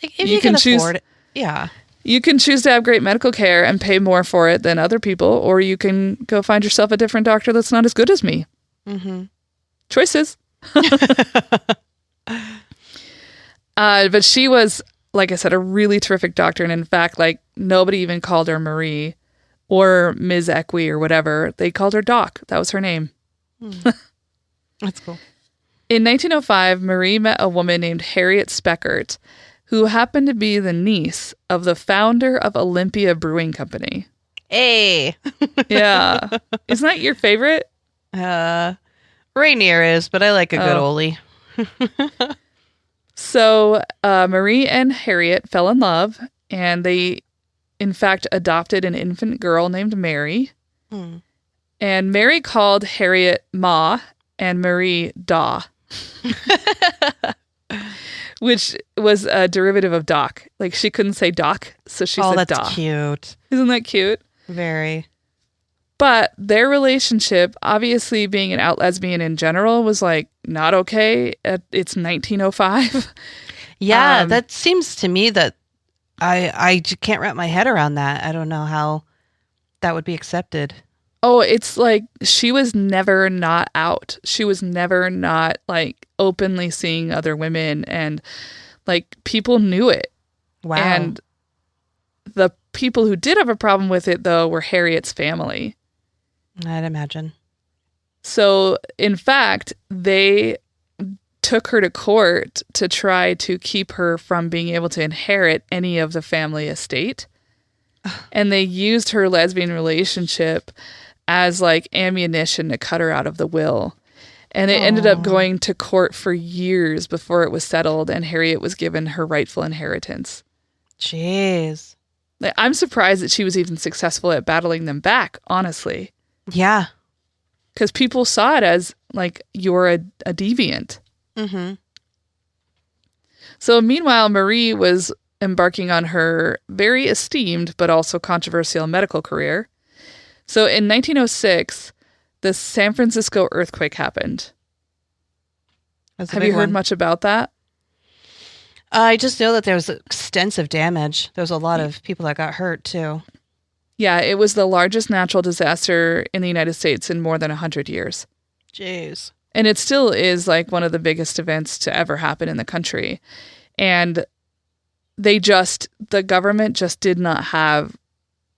If you can afford it. Yeah. You can choose to have great medical care and pay more for it than other people, or you can go find yourself a different doctor that's not as good as me. Choices. But she was like I said, a really terrific doctor. And in fact, like nobody even called her Marie or Ms. Equi or whatever. They called her Doc. That was her name. That's cool. In 1905, Marie met a woman named Harriet Speckert, who happened to be the niece of the founder of Olympia Brewing Company. Hey. Yeah. Isn't that your favorite? Rainier is, but I like a good oldie. So Marie and Harriet fell in love, and they, in fact, adopted an infant girl named Mary. And Mary called Harriet Ma and Marie Da, which was a derivative of Doc. Like she couldn't say Doc, so she said that's Da. cute. Isn't that cute? Very. But their relationship, obviously being an out lesbian in general, was like not okay. It's 1905. Yeah, that seems to me that I can't wrap my head around that. I don't know how that would be accepted. Oh, it's like she was never not out. She was never not like openly seeing other women, and like people knew it. Wow. And the people who did have a problem with it, though, were Harriet's family. I'd imagine. So, in fact, they took her to court to try to keep her from being able to inherit any of the family estate. And they used her lesbian relationship as like ammunition to cut her out of the will. And it ended up going to court for years before it was settled, and Harriet was given her rightful inheritance. Jeez. Like, I'm surprised that she was even successful at battling them back, honestly. Yeah. Because people saw it as like, you're a deviant. Mm-hmm. So meanwhile, Marie was embarking on her very esteemed but also controversial medical career. So in 1906, the San Francisco earthquake happened. Have you heard much about that? I just know that there was extensive damage. There was a lot of people that got hurt, too. Yeah, it was the largest natural disaster in the United States in more than 100 years. Jeez. And it still is like one of the biggest events to ever happen in the country. And the government just did not have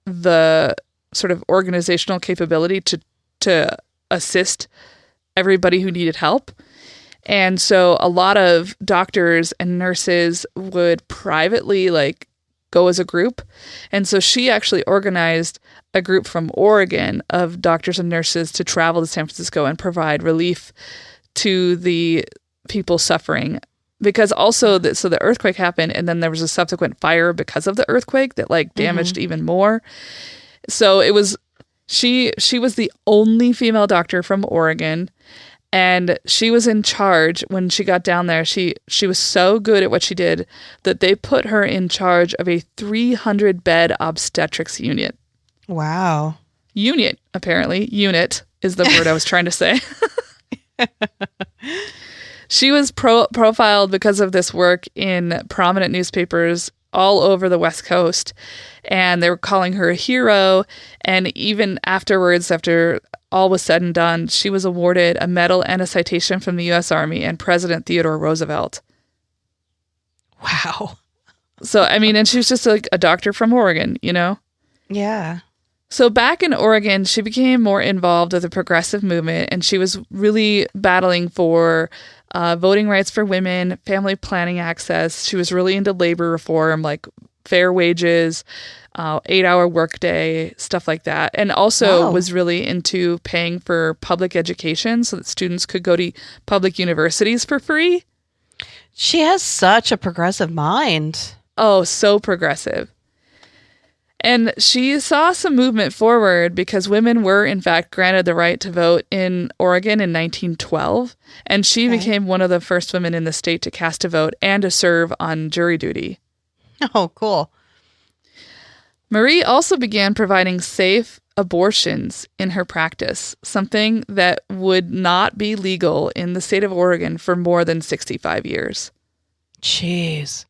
the sort of organizational capability to assist everybody who needed help. And so a lot of doctors and nurses would privately like go as a group. And so she actually organized a group from Oregon of doctors and nurses to travel to San Francisco and provide relief to the people suffering. Because also, so the earthquake happened, and then there was a subsequent fire because of the earthquake that like damaged even more. So it was, she was the only female doctor from Oregon, and she was in charge when she got down there. She was so good at what she did that they put her in charge of a 300-bed obstetrics unit. Wow. Unit, apparently. Unit is the word I was trying to say. She was profiled because of this work in prominent newspapers all over the West Coast, and they were calling her a hero. And even afterwards, after all was said and done, she was awarded a medal and a citation from the U.S. Army and President Theodore Roosevelt. Wow. So, I mean, and she was just like a doctor from Oregon, you know? Yeah. So back in Oregon, she became more involved with the progressive movement, and she was really battling for voting rights for women, family planning access. She was really into labor reform, like fair wages, 8-hour workday, stuff like that. And also was really into paying for public education so that students could go to public universities for free. She has such a progressive mind. Oh, so progressive. And she saw some movement forward because women were, in fact, granted the right to vote in Oregon in 1912. And she became one of the first women in the state to cast a vote and to serve on jury duty. Oh, cool. Marie also began providing safe abortions in her practice, something that would not be legal in the state of Oregon for more than 65 years. Jeez.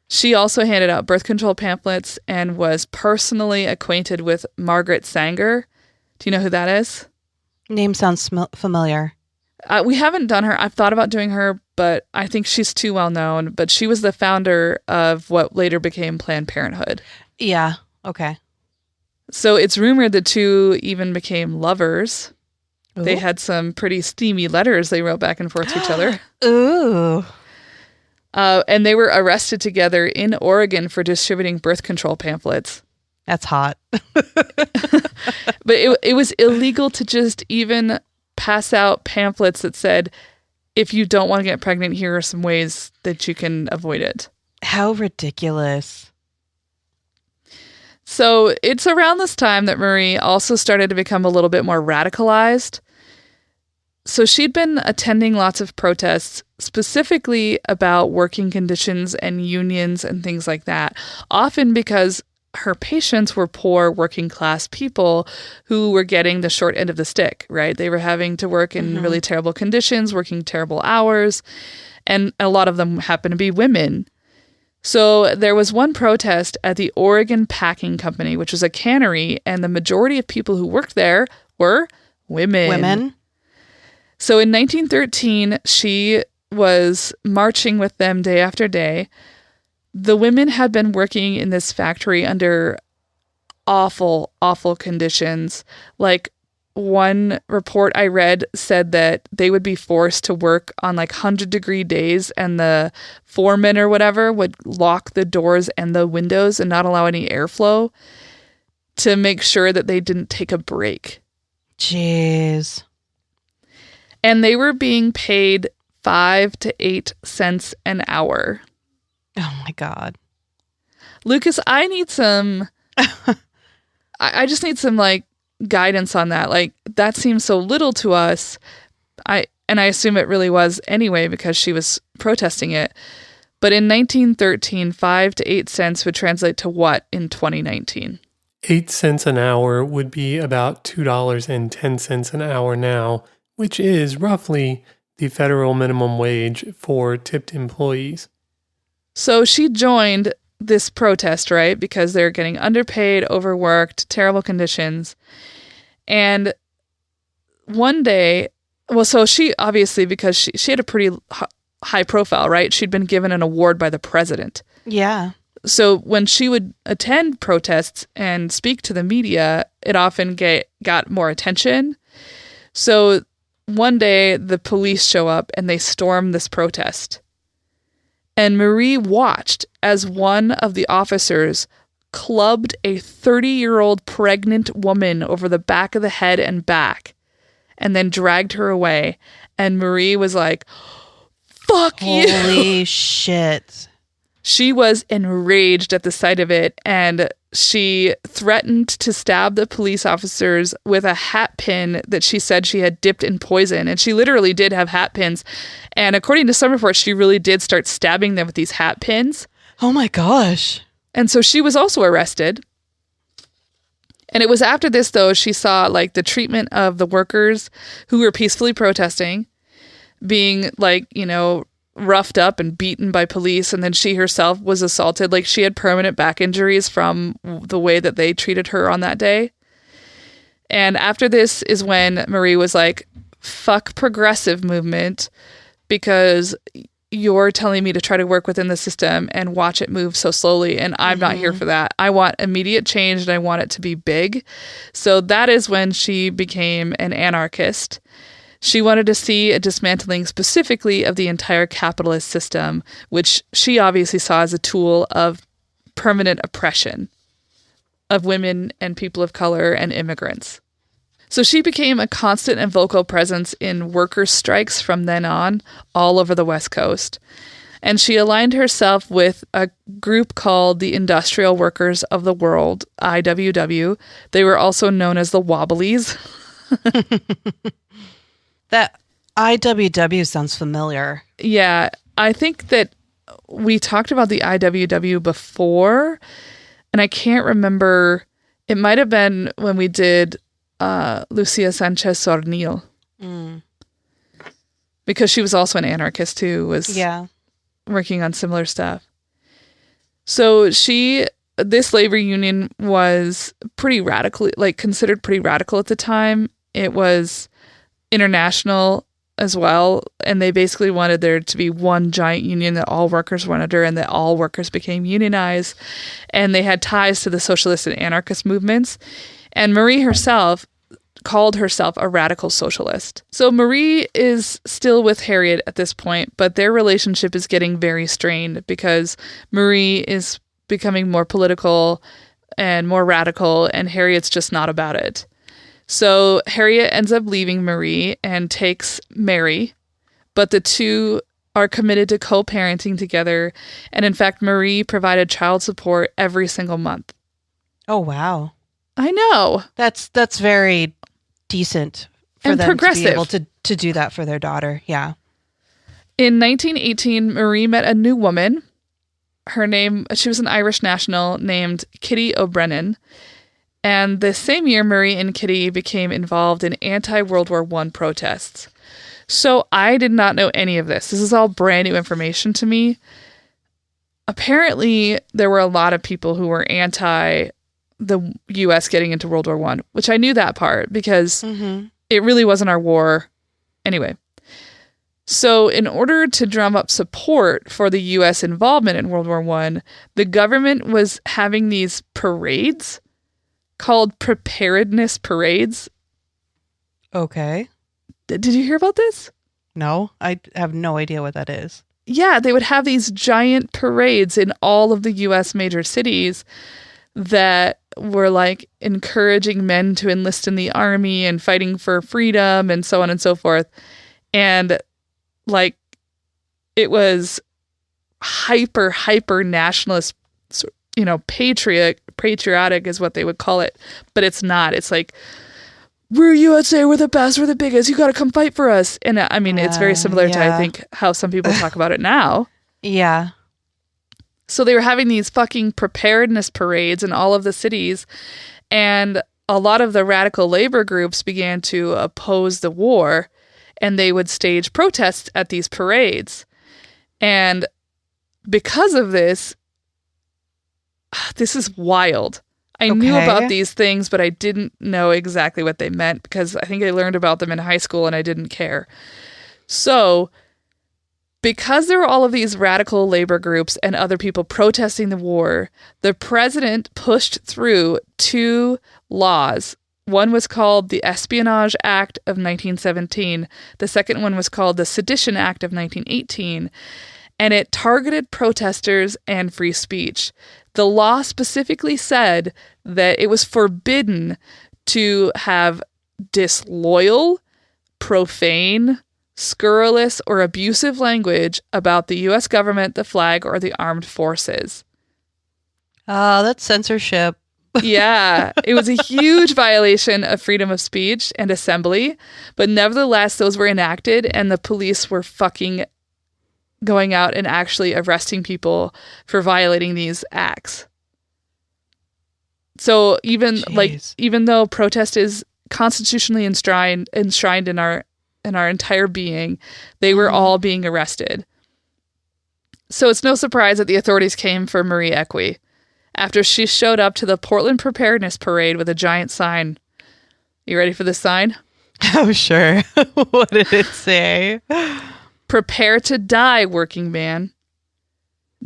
She also handed out birth control pamphlets and was personally acquainted with Margaret Sanger. Do you know who that is? Name sounds familiar. We haven't done her. I've thought about doing her but I think she's too well known. But she was the founder of what later became Planned Parenthood. Yeah. Okay. So it's rumored the two even became lovers. Ooh. They had some pretty steamy letters they wrote back and forth to each other. Ooh. And they were arrested together in Oregon for distributing birth control pamphlets. That's hot. But it was illegal to just even pass out pamphlets that said, if you don't want to get pregnant, here are some ways that you can avoid it. How ridiculous. So it's around this time that Marie also started to become a little bit more radicalized. So she'd been attending lots of protests, specifically about working conditions and unions and things like that, often because her patients were poor working class people who were getting the short end of the stick, right? They were having to work in really terrible conditions, working terrible hours, and a lot of them happened to be women. So there was one protest at the Oregon Packing Company, which was a cannery, and the majority of people who worked there were women. Women? So in 1913, she was marching with them day after day. The women had been working in this factory under awful, awful conditions. Like, one report I read said that they would be forced to work on like 100-degree days, and the foreman or whatever would lock the doors and the windows and not allow any airflow to make sure that they didn't take a break. Jeez. And they were being paid 5 to 8 cents an hour. Oh my God. Lucas, I need some, I just need some like guidance on that. Like, that seems so little to us. I assume it really was anyway, because she was protesting it. But in 1913, 5 to 8 cents would translate to what in 2019? 8 cents an hour would be about $2.10 an hour now, which is roughly the federal minimum wage for tipped employees. So she joined this protest, right? Because they're getting underpaid, overworked, terrible conditions. And one day, well, so she obviously, because she had a pretty high profile, right? She'd been given an award by the president. Yeah. So when she would attend protests and speak to the media, it often got more attention. So one day the police show up and they storm this protest. And Marie watched as one of the officers clubbed a 30-year-old pregnant woman over the back of the head and back, and then dragged her away. And Marie was like, fuck you. Holy shit. She was enraged at the sight of it, and she threatened to stab the police officers with a hat pin that she said she had dipped in poison. And she literally did have hat pins. And according to some reports, she really did start stabbing them with these hat pins. Oh my gosh. And so she was also arrested. And it was after this, though, she saw like the treatment of the workers who were peacefully protesting being like, you know, roughed up and beaten by police, and then she herself was assaulted. Like, she had permanent back injuries from the way that they treated her on that day. And after this is when Marie was like, fuck progressive movement, because you're telling me to try to work within the system and watch it move so slowly, and I'm not here for that. I want immediate change, and I want it to be big. So that is when she became an anarchist. She wanted to see a dismantling specifically of the entire capitalist system, which she obviously saw as a tool of permanent oppression of women and people of color and immigrants. So she became a constant and vocal presence in workers' strikes from then on, all over the West Coast. And she aligned herself with a group called the Industrial Workers of the World, IWW. They were also known as the Wobblies. That IWW sounds familiar. Yeah, I think that we talked about the IWW before, and I can't remember. It might have been when we did Lucia Sanchez Sornil. Because she was also an anarchist who was working on similar stuff. So this labor union was pretty radical, like considered pretty radical at the time. It was international. as well. And they basically wanted there to be one giant union that all workers went under and that all workers became unionized. And they had ties to the socialist and anarchist movements. And Marie herself called herself a radical socialist. So Marie is still with Harriet at this point, but their relationship is getting very strained because Marie is becoming more political and more radical, and Harriet's just not about it. So Harriet ends up leaving Marie and takes Mary, but the two are committed to co-parenting together. And in fact, Marie provided child support every single month. Oh, wow. I know. That's very decent for And them progressive. to be able to do that for their daughter. Yeah. In 1918, Marie met a new woman. She was an Irish national named Kitty O'Brennan. And the same year, Marie and Kitty became involved in anti-World War I protests. So I did not know any of this. This is all brand new information to me. Apparently, there were a lot of people who were anti the U.S. getting into World War I, which I knew that part because it really wasn't our war. Anyway, so in order to drum up support for the U.S. involvement in World War I, the government was having these parades called preparedness parades. Okay. Did you hear about this? No, I have no idea what that is. Yeah, they would have these giant parades in all of the U.S. major cities that were like encouraging men to enlist in the army and fighting for freedom and so on and so forth. And like it was hyper nationalist, patriotic is what they would call it. But it's not. It's like, we're USA, we're the best, we're the biggest, you got to come fight for us. And I mean, it's very similar to, I think, how some people talk about it now. Yeah. So they were having these fucking preparedness parades in all of the cities, and a lot of the radical labor groups began to oppose the war, and they would stage protests at these parades. And because of this is wild. I knew about these things, but I didn't know exactly what they meant because I think I learned about them in high school and I didn't care. So because there were all of these radical labor groups and other people protesting the war, the president pushed through two laws. One was called the Espionage Act of 1917. The second one was called the Sedition Act of 1918. And it targeted protesters and free speech. The law specifically said that it was forbidden to have disloyal, profane, scurrilous, or abusive language about the U.S. government, the flag, or the armed forces. Oh, that's censorship. Yeah, it was a huge violation of freedom of speech and assembly, but nevertheless, those were enacted, and the police were fucking going out and actually arresting people for violating these acts. So even though protest is constitutionally enshrined in our entire being, they were all being arrested. So it's no surprise that the authorities came for Marie Equi after she showed up to the Portland Preparedness Parade with a giant sign. You ready for this sign? Oh, sure. What did it say? Prepare to die, working man.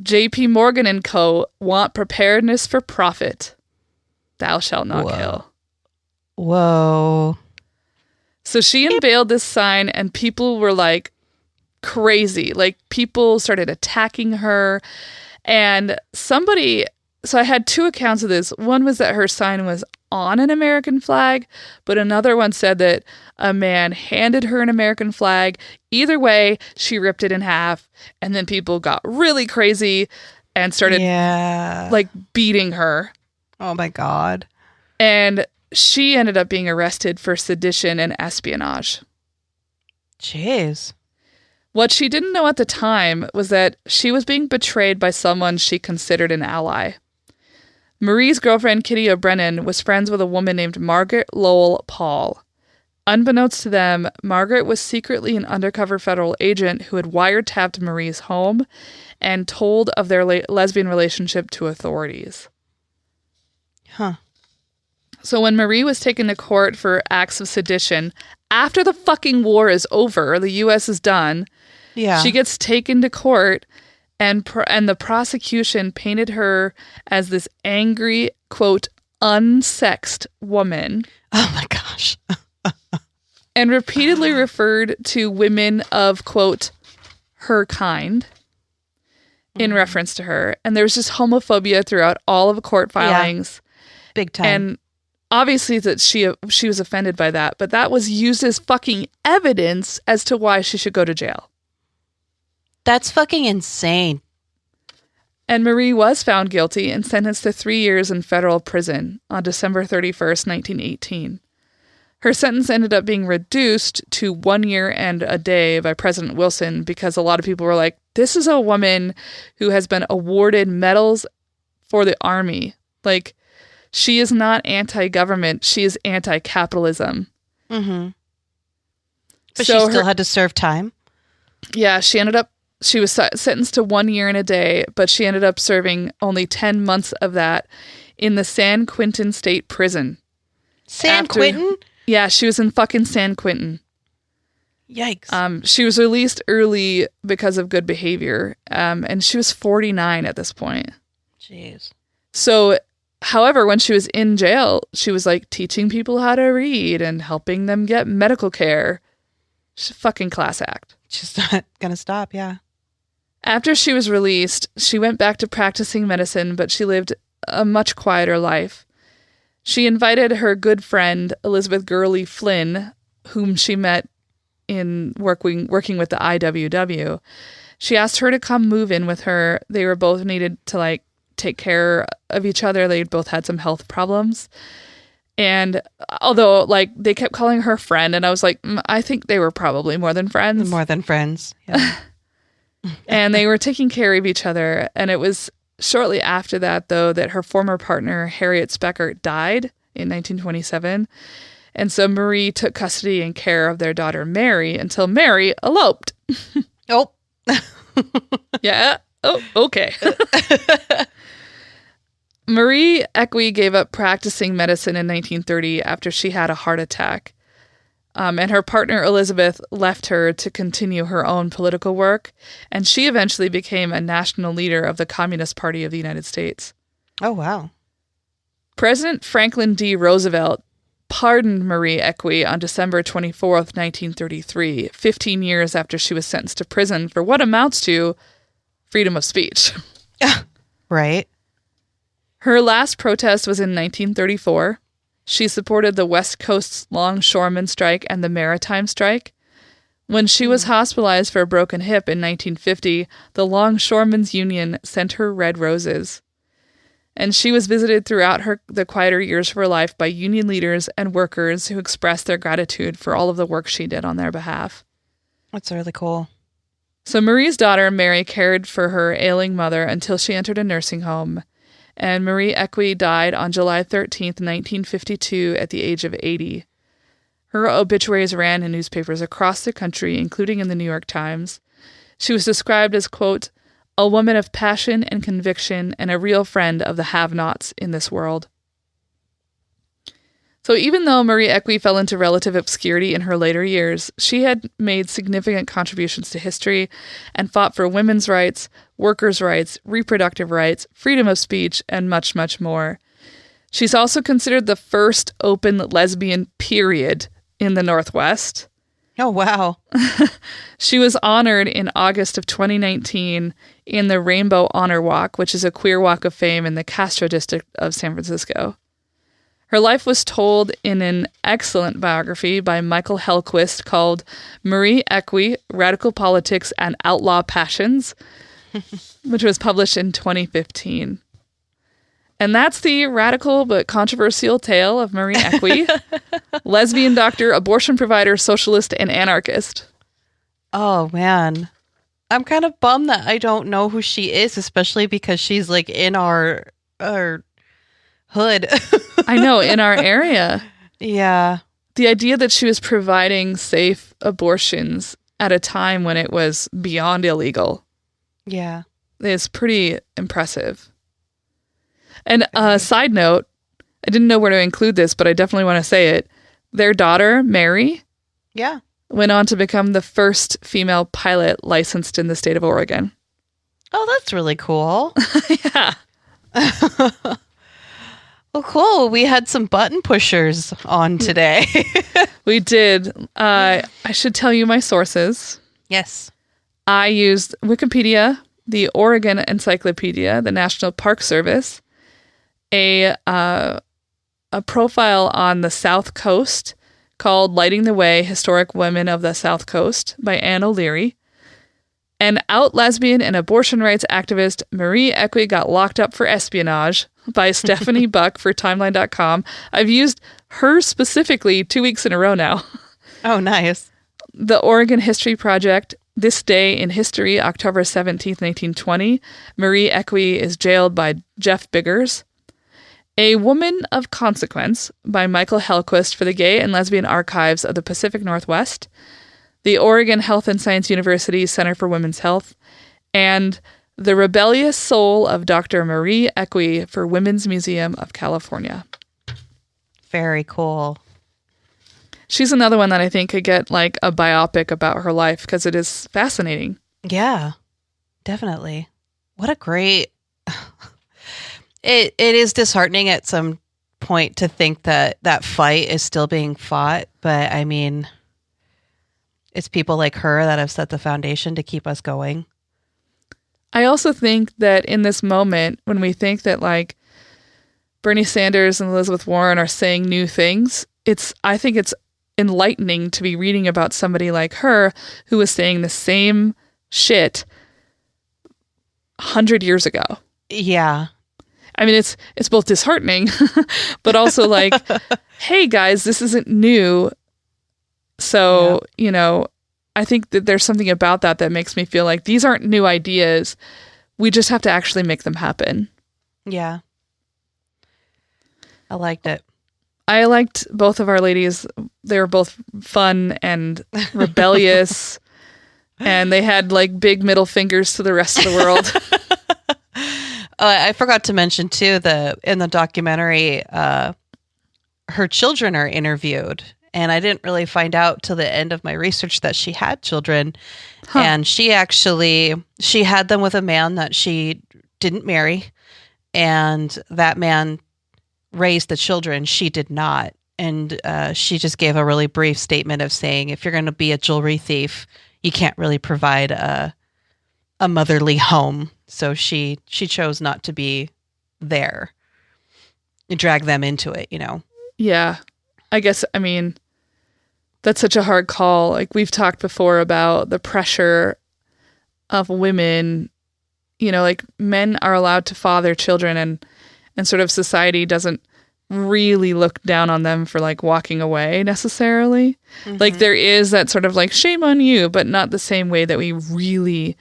J.P. Morgan and Co. want preparedness for profit. Thou shalt not kill. Whoa. So she unveiled this sign and people were like crazy. Like people started attacking her. And so I had two accounts of this. One was that her sign was on an American flag, but another one said that a man handed her an American flag. Either way, she ripped it in half, and then people got really crazy and started like beating her. Oh my God. And she ended up being arrested for sedition and espionage. Jeez. What she didn't know at the time was that she was being betrayed by someone she considered an ally. Marie's girlfriend, Kitty O'Brennan, was friends with a woman named Margaret Lowell Paul. Unbeknownst to them, Margaret was secretly an undercover federal agent who had wiretapped Marie's home and told of their lesbian relationship to authorities. Huh. So when Marie was taken to court for acts of sedition, after the fucking war is over, the U.S. is done, she gets taken to court, and the prosecution painted her as this angry, quote, unsexed woman. Oh my gosh. And repeatedly referred to women of, quote, her kind in reference to her. And there was just homophobia throughout all of the court filings. Yeah. Big time. And obviously that she was offended by that, but that was used as fucking evidence as to why she should go to jail. That's fucking insane. And Marie was found guilty and sentenced to 3 years in federal prison on December 31st, 1918. Her sentence ended up being reduced to 1 year and a day by President Wilson because a lot of people were like, this is a woman who has been awarded medals for the army. Like, she is not anti-government. She is anti-capitalism. Mm-hmm. But so she still had to serve time? Yeah, she was sentenced to 1 year and a day, but she ended up serving only 10 months of that in the San Quentin State Prison. Quentin? Yeah, she was in fucking San Quentin. Yikes. She was released early because of good behavior, and she was 49 at this point. Jeez. So, however, when she was in jail, she was like teaching people how to read and helping them get medical care. She's a fucking class act. She's not gonna stop, yeah. After she was released, she went back to practicing medicine, but she lived a much quieter life. She invited her good friend, Elizabeth Gurley Flynn, whom she met in working with the IWW. She asked her to come move in with her. They were both needed to like take care of each other. They both had some health problems. And although like they kept calling her friend, and I was like, I think they were probably more than friends. More than friends. Yeah. And they were taking care of each other. And it was shortly after that, though, that her former partner, Harriet Speckert, died in 1927. And so Marie took custody and care of their daughter, Mary, until Mary eloped. Oh. Yeah. Oh, okay. Marie Equi gave up practicing medicine in 1930 after she had a heart attack. And her partner, Elizabeth, left her to continue her own political work. And she eventually became a national leader of the Communist Party of the United States. Oh, wow. President Franklin D. Roosevelt pardoned Marie Equi on December 24th, 1933, 15 years after she was sentenced to prison for what amounts to freedom of speech. Right. Her last protest was in 1934. She supported the West Coast's longshoremen strike and the maritime strike. When she was hospitalized for a broken hip in 1950, the Longshoremen's Union sent her red roses. And she was visited throughout the quieter years of her life by union leaders and workers who expressed their gratitude for all of the work she did on their behalf. That's really cool. So Marie's daughter, Mary, cared for her ailing mother until she entered a nursing home. And Marie Equi died on July 13th, 1952, at the age of 80. Her obituaries ran in newspapers across the country, including in the New York Times. She was described as, quote, a woman of passion and conviction and a real friend of the have-nots in this world. So even though Marie Equi fell into relative obscurity in her later years, she had made significant contributions to history and fought for women's rights, workers' rights, reproductive rights, freedom of speech, and much, much more. She's also considered the first open lesbian period in the Northwest. Oh, wow. She was honored in August of 2019 in the Rainbow Honor Walk, which is a queer walk of fame in the Castro district of San Francisco. Her life was told in an excellent biography by Michael Hellquist called Marie Equi, Radical Politics and Outlaw Passions, which was published in 2015. And that's the radical but controversial tale of Marie Equi, lesbian doctor, abortion provider, socialist, and anarchist. Oh, man. I'm kind of bummed that I don't know who she is, especially because she's like in our hood. I know, in our area. Yeah. The idea that she was providing safe abortions at a time when it was beyond illegal. Yeah. Is pretty impressive. And a side note, I didn't know where to include this, but I definitely want to say it. Their daughter, Mary, Yeah. went on to become the first female pilot licensed in the state of Oregon. Oh, that's really cool. Yeah. Well, cool. We had some button pushers on today. We did. I should tell you my sources. Yes. I used Wikipedia, the Oregon Encyclopedia, the National Park Service, a profile on the South Coast called Lighting the Way, Historic Women of the South Coast by Anne O'Leary. And out lesbian and abortion rights activist Marie Equi got locked up for espionage by Stephanie Buck for Timeline.com. I've used her specifically 2 weeks in a row now. Oh, nice. The Oregon History Project, This Day in History, October 17th, 1920. Marie Equi is jailed by Jeff Biggers. A Woman of Consequence by Michael Hellquist for the Gay and Lesbian Archives of the Pacific Northwest. The Oregon Health and Science University Center for Women's Health. And The Rebellious Soul of Dr. Marie Equi for Women's Museum of California. Very cool. She's another one that I think could get like a biopic about her life because it is fascinating. Yeah, definitely. What a great... It is disheartening at some point to think that that fight is still being fought. But I mean, it's people like her that have set the foundation to keep us going. I also think that in this moment, when we think that like Bernie Sanders and Elizabeth Warren are saying new things, I think it's enlightening to be reading about somebody like her who was saying the same shit 100 years ago. Yeah. I mean, it's both disheartening, but also like, hey guys, this isn't new. So, you know, I think that there's something about that makes me feel like these aren't new ideas. We just have to actually make them happen. Yeah. I liked it. I liked both of our ladies. They were both fun and rebellious, and they had like big middle fingers to the rest of the world. I forgot to mention too, in the documentary, her children are interviewed, and I didn't really find out till the end of my research that she had children. Huh. And she had them with a man that she didn't marry, and that man raised the children. She did not. And she just gave a really brief statement of saying, if you're going to be a jewelry thief, you can't really provide a motherly home. So she chose not to be there and drag them into it, you know? Yeah. I guess, I mean, that's such a hard call. Like we've talked before about the pressure of women, you know, like men are allowed to father children and sort of society doesn't really look down on them for like walking away necessarily. Mm-hmm. Like there is that sort of like shame on you, but not the same way that we really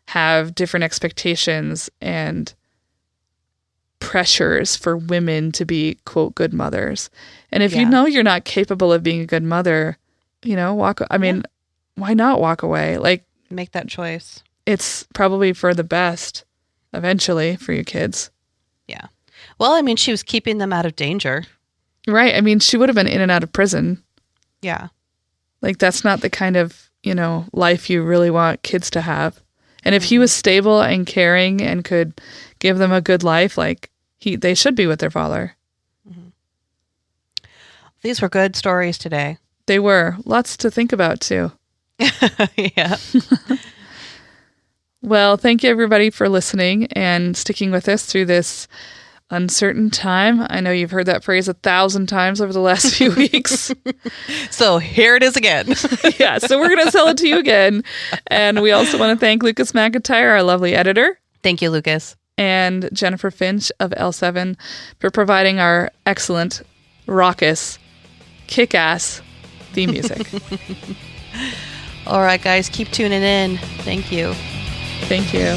have different expectations and pressures for women to be, quote, good mothers. And if you know you're not capable of being a good mother, you know, why not walk away? Like, make that choice. It's probably for the best eventually for your kids. Yeah. Well, I mean, she was keeping them out of danger. Right. I mean, she would have been in and out of prison. Yeah. Like, that's not the kind of, you know, life you really want kids to have. And if he was stable and caring and could give them a good life, like they should be with their father. Mm-hmm. These were good stories today. They were. Lots to think about too. Yeah. Well, thank you everybody for listening and sticking with us through this uncertain time. I know you've heard that phrase 1,000 times over the last few weeks. So here it is again. Yeah, so we're going to sell it to you again. And we also want to thank Lucas McIntyre, our lovely editor. Thank you, Lucas. And Jennifer Finch of L7 for providing our excellent, raucous, kick-ass theme music. All right, guys, keep tuning in. Thank you. Thank you.